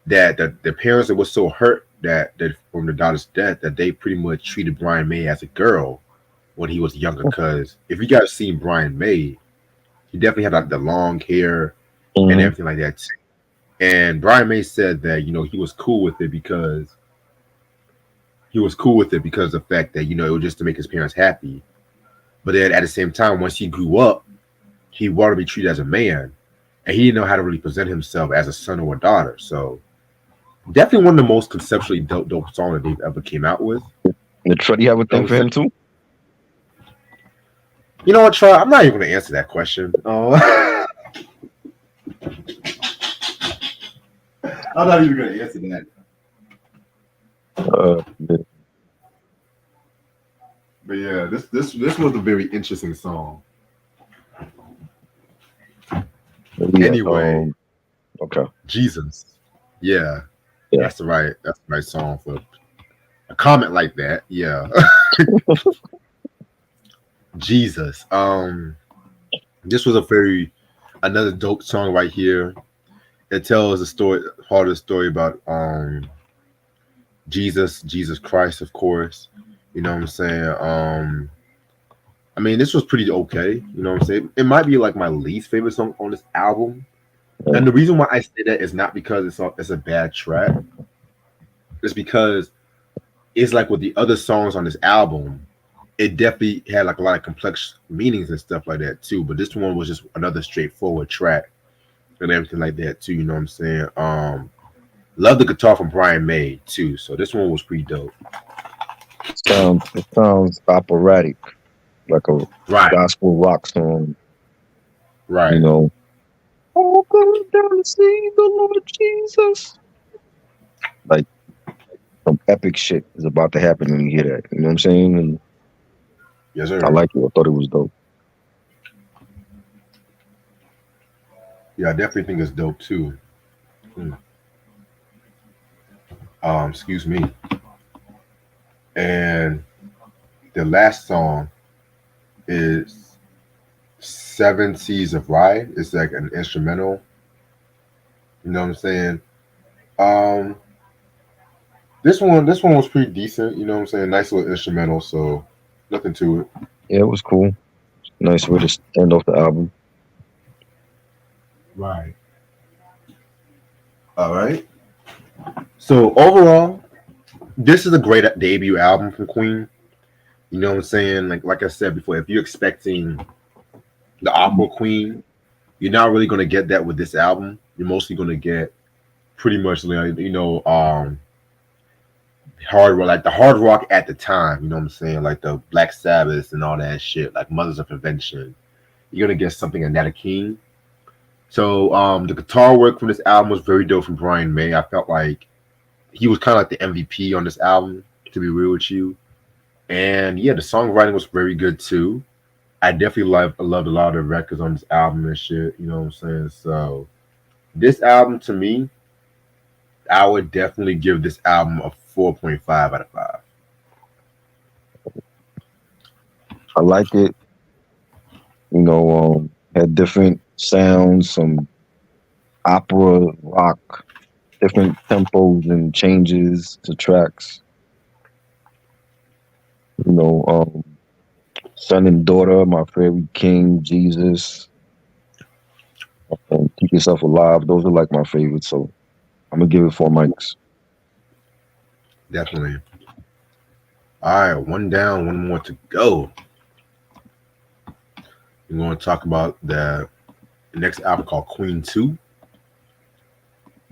that the parents were so hurt that from the daughter's death that they pretty much treated Brian May as a girl when he was younger. Because if you guys seen Brian May, he definitely had like the long hair and everything like that. And Brian May said that he was cool with it because of the fact that it was just to make his parents happy. But then at the same time, once he grew up, he wanted to be treated as a man, and he didn't know how to really present himself as a son or a daughter. So definitely one of the most conceptually dope songs that they've ever came out with. Did Freddie have a thing for him too? You know what, Troy? I'm not even going to answer that question. I'm not even going to answer that. Yeah. But yeah, this was a very interesting song. Anyway, okay. Jesus. Yeah. That's the right song for a comment like that. Yeah. Jesus. This was another dope song right here. It tells part of the story about Jesus Christ, of course. You know what I'm saying? I mean, this was pretty okay. You know what I'm saying? It might be like my least favorite song on this album. And the reason why I say that is not because it's a bad track. It's because it's like with the other songs on this album, it definitely had like a lot of complex meanings and stuff like that too. But this one was just another straightforward track and everything like that too. You know what I'm saying? Love the guitar from Brian May too. So this one was pretty dope. It sounds operatic, like a gospel rock song. Right. You know. Oh, going down to see the Lord Jesus. Like some epic shit is about to happen when you hear that. You know what I'm saying? And yes, sir. I like it. I thought it was dope. Yeah, I definitely think it's dope too. Excuse me. And the last song is Seven Seas of Rye. It's like an instrumental. You know what I'm saying? This one was pretty decent. You know what I'm saying? Nice little instrumental. So nothing to it. Yeah, it was cool. Nice way to end off the album. Right. All right. So overall, this is a great debut album from Queen. You know what I'm saying? Like I said before, if you're expecting the opera Queen, you're not really going to get that with this album. You're mostly going to get pretty much hard rock, like the hard rock at the time. You know what I'm saying? Like the Black Sabbath and all that shit, like Mothers of Invention, you're gonna get something in Nata King. So the guitar work from this album was very dope from Brian May. I felt like he was kind of like the MVP on this album, to be real with you. And yeah, the songwriting was very good too. I definitely loved a lot of the records on this album and shit. You know what I'm saying? So this album to me, I would definitely give this album a 4.5 out of 5. I like it. Had different sounds, some opera, rock, different tempos and changes to tracks. You know, Son and Daughter, My Favorite King, Jesus, and Keep Yourself Alive. Those are like my favorites. So I'm gonna give it 4 mics. Definitely. All right, one down, one more to go. We're going to talk about the next album called Queen 2.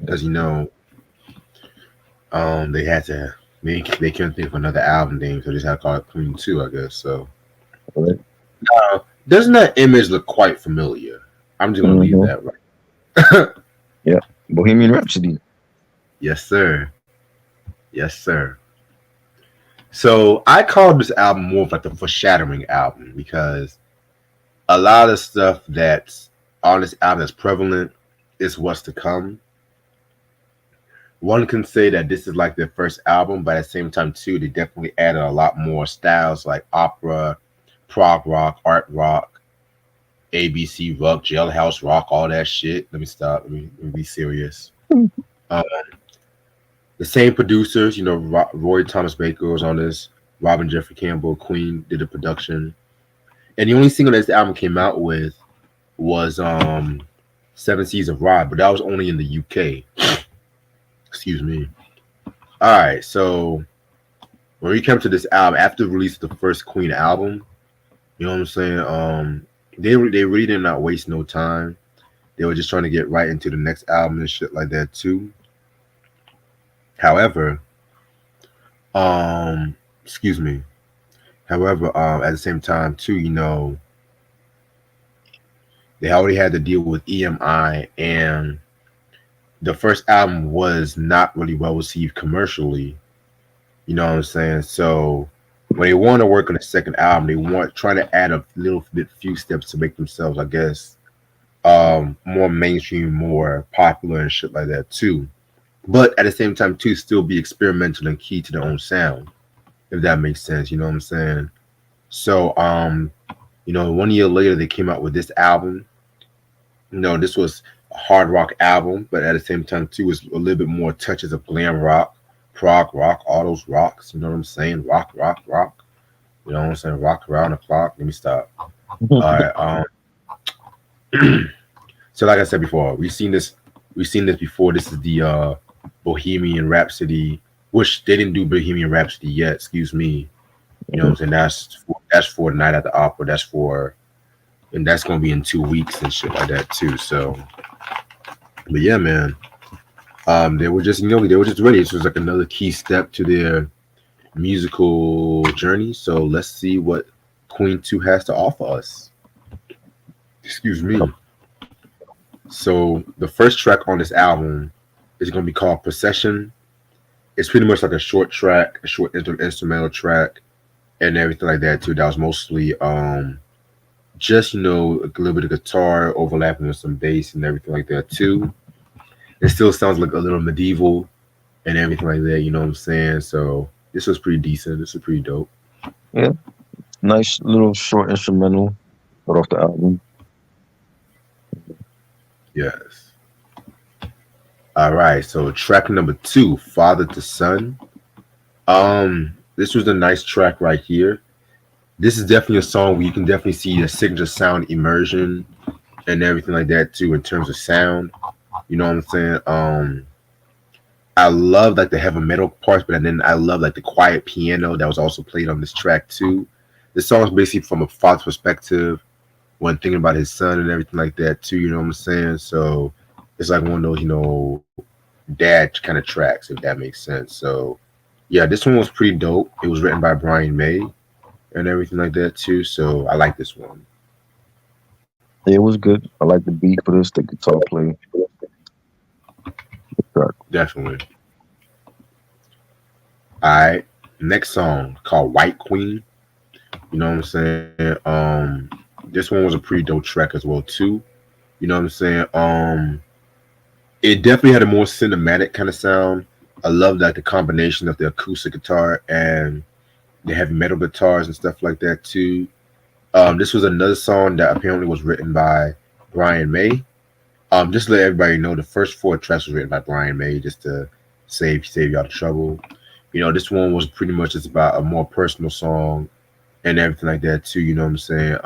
As you know, they had to they couldn't think of another album name, so they just had to call it Queen 2, I guess. So Right. doesn't that image look quite familiar? I'm just gonna leave that right. Yeah, Bohemian Rhapsody. Yes, sir. Yes, sir. So I called this album more of like the foreshadowing album because a lot of stuff that's on this album that's prevalent is what's to come. One can say that this is like their first album, but at the same time, too, they definitely added a lot more styles like opera, prog rock, art rock, ABC rock, jailhouse rock, all that shit. Let me stop. Let me be serious. Um, the same producers, Roy Thomas Baker was on this. Robin Jeffrey Campbell, Queen, did the production. And the only single that this album came out with was Seven Seas of Rod, but that was only in the UK. Excuse me. All right, so when we came to this album, after the release of the first Queen album, you know what I'm saying? They really did not waste no time. They were just trying to get right into the next album and shit like that too. However, excuse me. However, at the same time too, they already had to deal with EMI, and the first album was not really well received commercially. You know what I'm saying? So when they want to work on the second album, they want trying to add a few steps to make themselves, I guess, more mainstream, more popular and shit like that too. But at the same time too, still be experimental and key to their own sound, if that makes sense. You know what I'm saying? So 1 year later they came out with this album. This was a hard rock album, but at the same time too, was a little bit more touches of glam rock, prog rock, all those rocks. You know what I'm saying? Rock. You know what I'm saying? Rock around the clock. Let me stop. All right. So like I said before, we've seen this before. This is the Bohemian Rhapsody, which they didn't do Bohemian Rhapsody yet. Excuse me. You know what I'm saying? That's for Night at the Opera. And that's gonna be in 2 weeks and shit like that too. So, but yeah, man. They were just ready. This was like another key step to their musical journey. So let's see what Queen 2 has to offer us. Excuse me. So the first track on this album is going to be called Procession. It's pretty much like a short track, a short instrumental track, and everything like that too. That was mostly just a little bit of guitar overlapping with some bass and everything like that too. It still sounds like a little medieval and everything like that. You know what I'm saying? So this was pretty decent. This is pretty dope. Yeah, nice little short instrumental right off the album. Yes. All right. So track number 2, Father to Son. This was a nice track right here. This is definitely a song where you can definitely see the signature sound immersion and everything like that too in terms of sound. You know what I'm saying? I love like the heavy metal parts, but then I love like the quiet piano that was also played on this track too. This song is basically from a father's perspective when thinking about his son and everything like that too. You know what I'm saying? So it's like one of those, dad kind of tracks, if that makes sense. So yeah, this one was pretty dope. It was written by Brian May and everything like that too. So I like this one. Yeah, it was good. I like the beat for this, the guitar play. Track. Definitely. All right. Next song called White Queen. You know what I'm saying? This one was a pretty dope track as well too. You know what I'm saying? It definitely had a more cinematic kind of sound. I love that the combination of the acoustic guitar and the heavy metal guitars and stuff like that too. This was another song that apparently was written by Brian May. Just to let everybody know, the first four tracks was written by Brian May, just to save y'all the trouble. You know, this one was pretty much just about a more personal song and everything like that too. You know what I'm saying?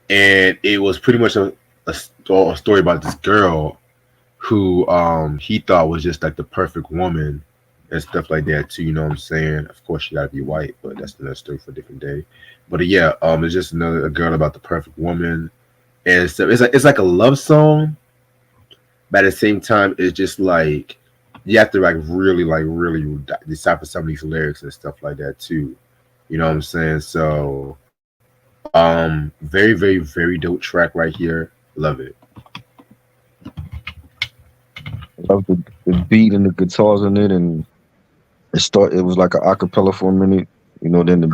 And it was pretty much a story about this girl who he thought was just like the perfect woman and stuff like that too. You know what I'm saying? Of course, she got to be white, but that's another story for a different day. But yeah, it's just another a girl about the perfect woman, and so it's like a love song, but at the same time, it's just like you have to like really decipher some of these lyrics and stuff like that too. You know what I'm saying? So, very dope track right here. Love it. I love the beat and the guitars in it, and it was like an acapella for a minute. Then the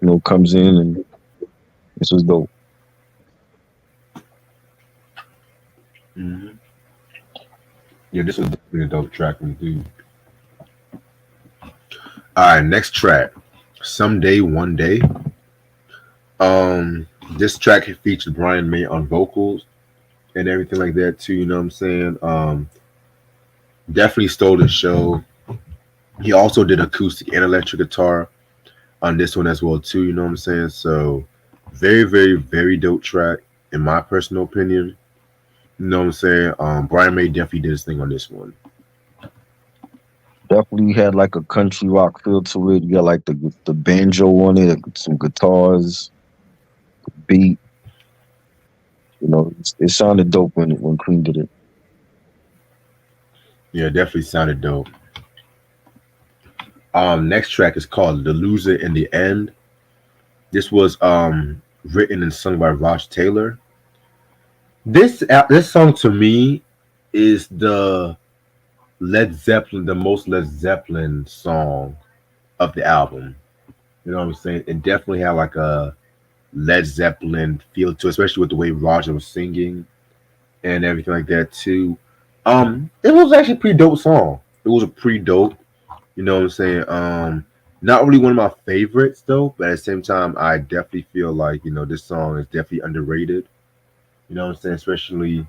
beat comes in, and this was dope. Hmm. Yeah, this was definitely a dope track indeed. All right, next track, "Someday One Day." This track featured Brian May on vocals and everything like that too. You know what I'm saying? Definitely stole the show. He also did acoustic and electric guitar on this one as well too. You know what I'm saying? So very dope track in my personal opinion. You know what I'm saying? Brian May definitely did his thing on this one. Definitely had like a country rock feel to it. You got like the banjo on it, some guitars, beat. It sounded dope when Cream did it. Yeah, definitely sounded dope. Next track is called "The Loser in the End." This was written and sung by Ross Taylor. This song to me is the most Led Zeppelin song of the album. You know what I'm saying? It definitely had like a Led Zeppelin feel to it, especially with the way Roger was singing and everything like that too. It was actually a pretty dope song. It was a pretty dope. You know what I'm saying? Not really one of my favorites though, but at the same time, I definitely feel like this song is definitely underrated. You know what I'm saying?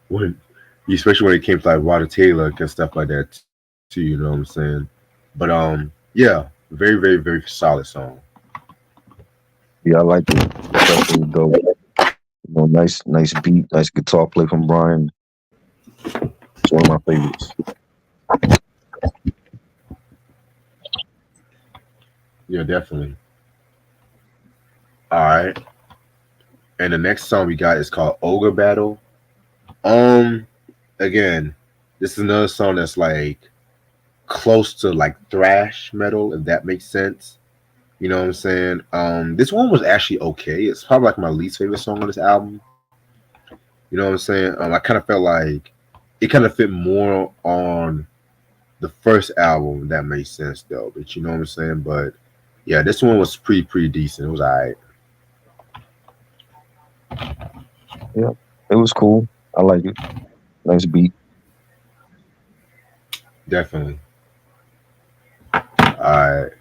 When, especially when it came to like Roger Taylor and stuff like that too. You know what I'm saying? But yeah, very solid song. Yeah, I like it. Definitely dope. Nice beat, nice guitar play from Brian. It's one of my favorites. Yeah, definitely. All right. And the next song we got is called Ogre Battle. Um, Again, this is another song that's like close to like thrash metal, if that makes sense. You know what I'm saying? This one was actually okay. It's probably like my least favorite song on this album. You know what I'm saying? I kind of felt like it kind of fit more on the first album. If that makes sense though. But you know what I'm saying? But yeah, this one was pretty decent. It was alright. Yeah, it was cool. I like it. Nice beat. Definitely. Alright.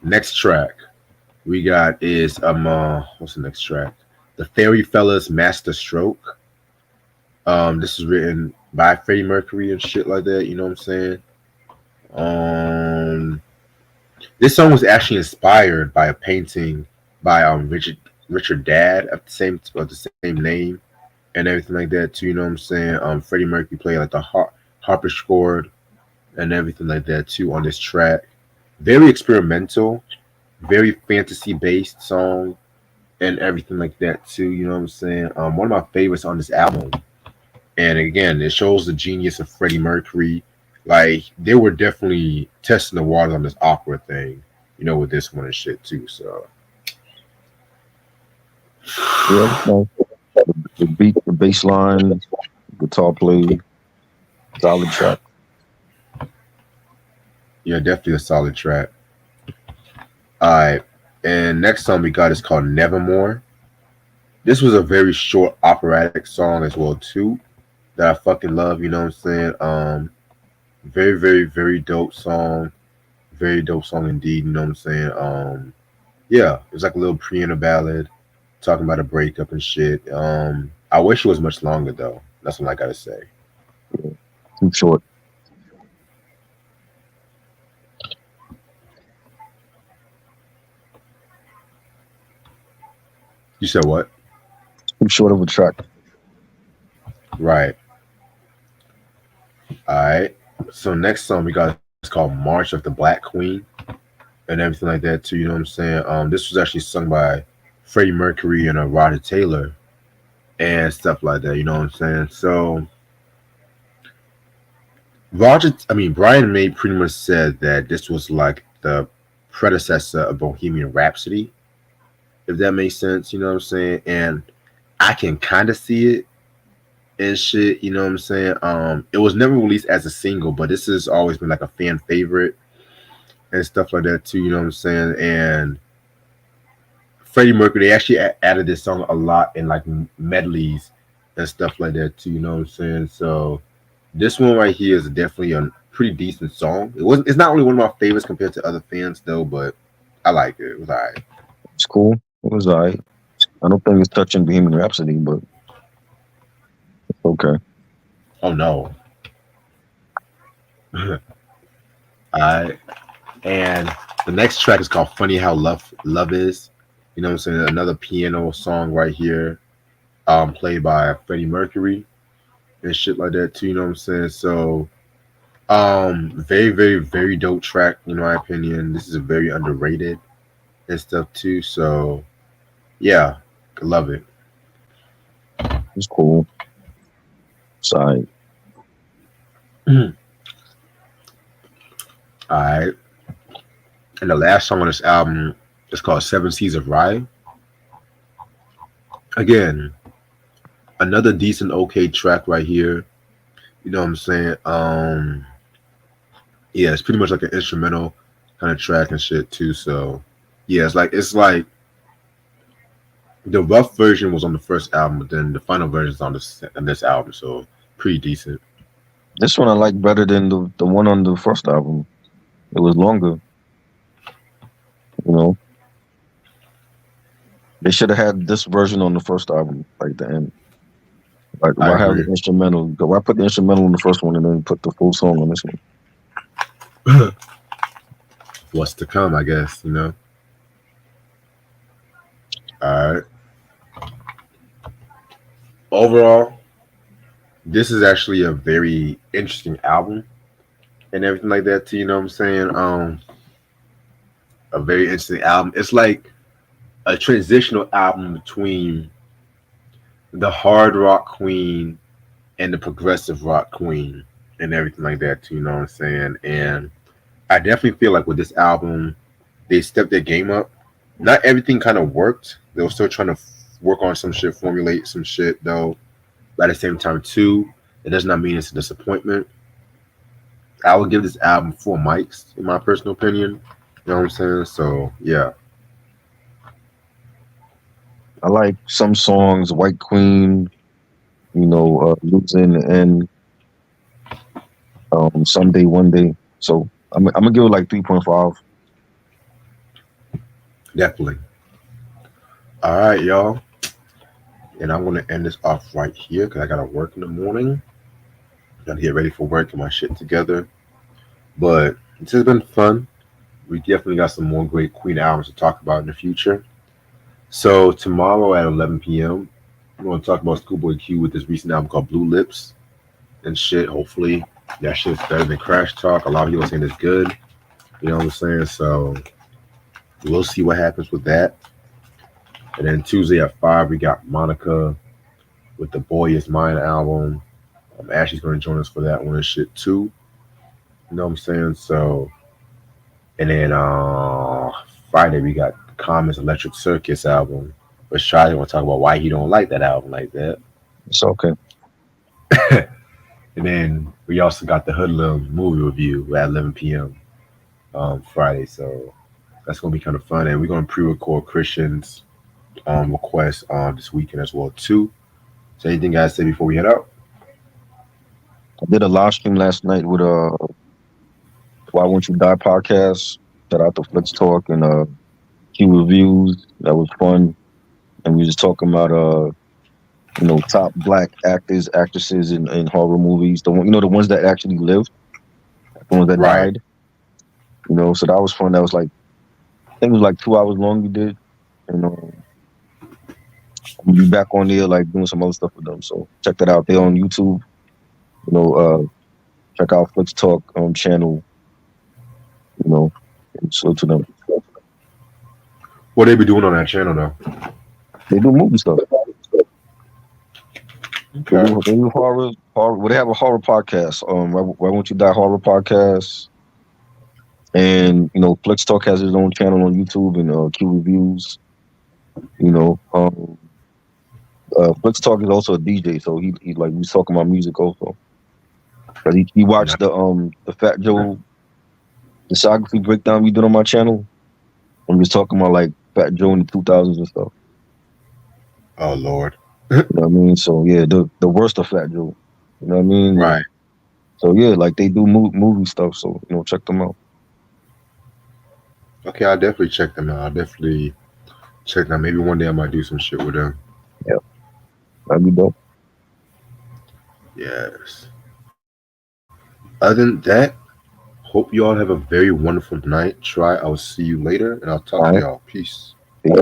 Next track we got is what's the next track? The Fairy Fellas Master Stroke. This is written by Freddie Mercury and shit like that. You know what I'm saying? Um, this song was actually inspired by a painting by Richard Dad of the same name and everything like that too. You know what I'm saying? Freddie Mercury played like the harpsichord and everything like that too on this track. Very experimental, very fantasy based song and everything like that too. You know what I'm saying? One of my favorites on this album. And again, it shows the genius of Freddie Mercury. Like they were definitely testing the waters on this opera thing, with this one and shit too. So Yeah, no, the beat, the bass line, guitar play, solid track. Yeah, definitely a solid track. All right, and next song we got is called Nevermore. This was a very short operatic song as well too that I fucking love. You know what I'm saying? Very, very, very dope song. Very dope song indeed. You know what I'm saying? Yeah, it was like a little pre-inner ballad talking about a breakup and shit. I wish it was much longer though. That's what I gotta say. Yeah, too short, You said what? too short of a track. Right. All right. So next song we got is called March of the Black Queen and everything like that too. You know what I'm saying? This was actually sung by Freddie Mercury and Roddy Taylor and stuff like that. You know what I'm saying? So Brian May pretty much said that this was like the predecessor of Bohemian Rhapsody, if that makes sense. You know what I'm saying? And I can kind of see it and shit. You know what I'm saying? It was never released as a single, but this has always been like a fan favorite and stuff like that too. You know what I'm saying? And Freddie Mercury, they actually added this song a lot in like medleys and stuff like that too. You know what I'm saying? So this one right here is definitely a pretty decent song. It wasn't. It's not only one of my favorites compared to other fans though, but I like it. It was alright. It's cool. It was alright. I don't think it's touching Bohemian Rhapsody, but okay. Oh no. Alright. And the next track is called "Funny How Love Is." You know what I'm saying? Another piano song right here, played by Freddie Mercury and shit like that too. You know what I'm saying? So, very, very, very dope track. In my opinion, this is a very underrated and stuff too. So, yeah, I love it. It's cool. It's alright. All right. And the last song on this album is called Seven Seas of Rye. Again, another decent, okay track right here. You know what I'm saying? Yeah, it's pretty much like an instrumental kind of track and shit too. So, yeah, it's like the rough version was on the first album, but then the final version is on this album. So, pretty decent. This one I like better than the one on the first album. It was longer. You know, they should have had this version on the first album, like the end. Like, I why have the agree. instrumental? Why put the instrumental on the first one and then put the full song on this one? What's to come, I guess. All right. Overall, this is actually a very interesting album and everything like that too. You know what I'm saying? A very interesting album. It's like a transitional album between the hard rock queen and the progressive rock queen and everything like that too. You know what I'm saying? And I definitely feel like with this album, they stepped their game up. Not everything kind of worked. They were still trying to work on some shit, formulate some shit though. But at the same time, too, it does not mean it's a disappointment. I would give this album 4 mics, in my personal opinion. You know what I'm saying? So yeah, I like some songs, White Queen, Losing and Someday, One Day. So I'm gonna give it like 3.5. definitely. All right, y'all. And I'm gonna end this off right here because I gotta work in the morning. Gotta get ready for work and my shit together. But this has been fun. We definitely got some more great Queen albums to talk about in the future. So tomorrow at 11 p.m., we're gonna talk about Schoolboy Q with this recent album called Blue Lips and shit. Hopefully that shit's better than Crash Talk. A lot of people are saying it's good. You know what I'm saying? So we'll see what happens with that. And then Tuesday at 5, we got Monica with the Boy Is Mine album. Ashley's going to join us for that one and shit too. You know what I'm saying? So, and then Friday we got Common's Electric Circus album But Shriley want to talk about why he don't like that album like that. It's okay. And then we also got the Hoodlum movie review at 11 p.m. Friday. So that's gonna be kind of fun. And we're gonna pre-record Christian's request this weekend as well too. So anything guys say before we head out? I did a live stream last night with Why Won't You Die podcast. Shout out to Flex Talk and Q Reviews. That was fun. And we was just talking about top black actors, actresses in horror movies. The ones that actually lived, the ones that Right. died. So that was fun. That was like, I think it was like 2 hours long we did. And we'll be back on there like doing some other stuff with them. So check that out. They're on YouTube. Check out Flex Talk channel. And so to them. What they be doing on that channel though? They do movie stuff. Okay. They do horror. Well, they have a horror podcast. Why Won't You Die horror podcast. And Flex Talk has his own channel on YouTube and Q Reviews. Flex Talk is also a DJ, so he like he's talking about music also. Cause he watched the Fat Joe discography breakdown we did on my channel, and we was talking about like Fat Joe in the 2000s and stuff. Oh Lord. You know what I mean? So yeah, the worst of Fat Joe. You know what I mean? Right. So yeah, like they do movie stuff. So check them out. Okay, I'll definitely check them out. Maybe one day I might do some shit with them. Yeah, that'd be dope. Yes. Other than that, hope you all have a very wonderful night. I will see you later, and I'll talk to y'all. Peace. Peace.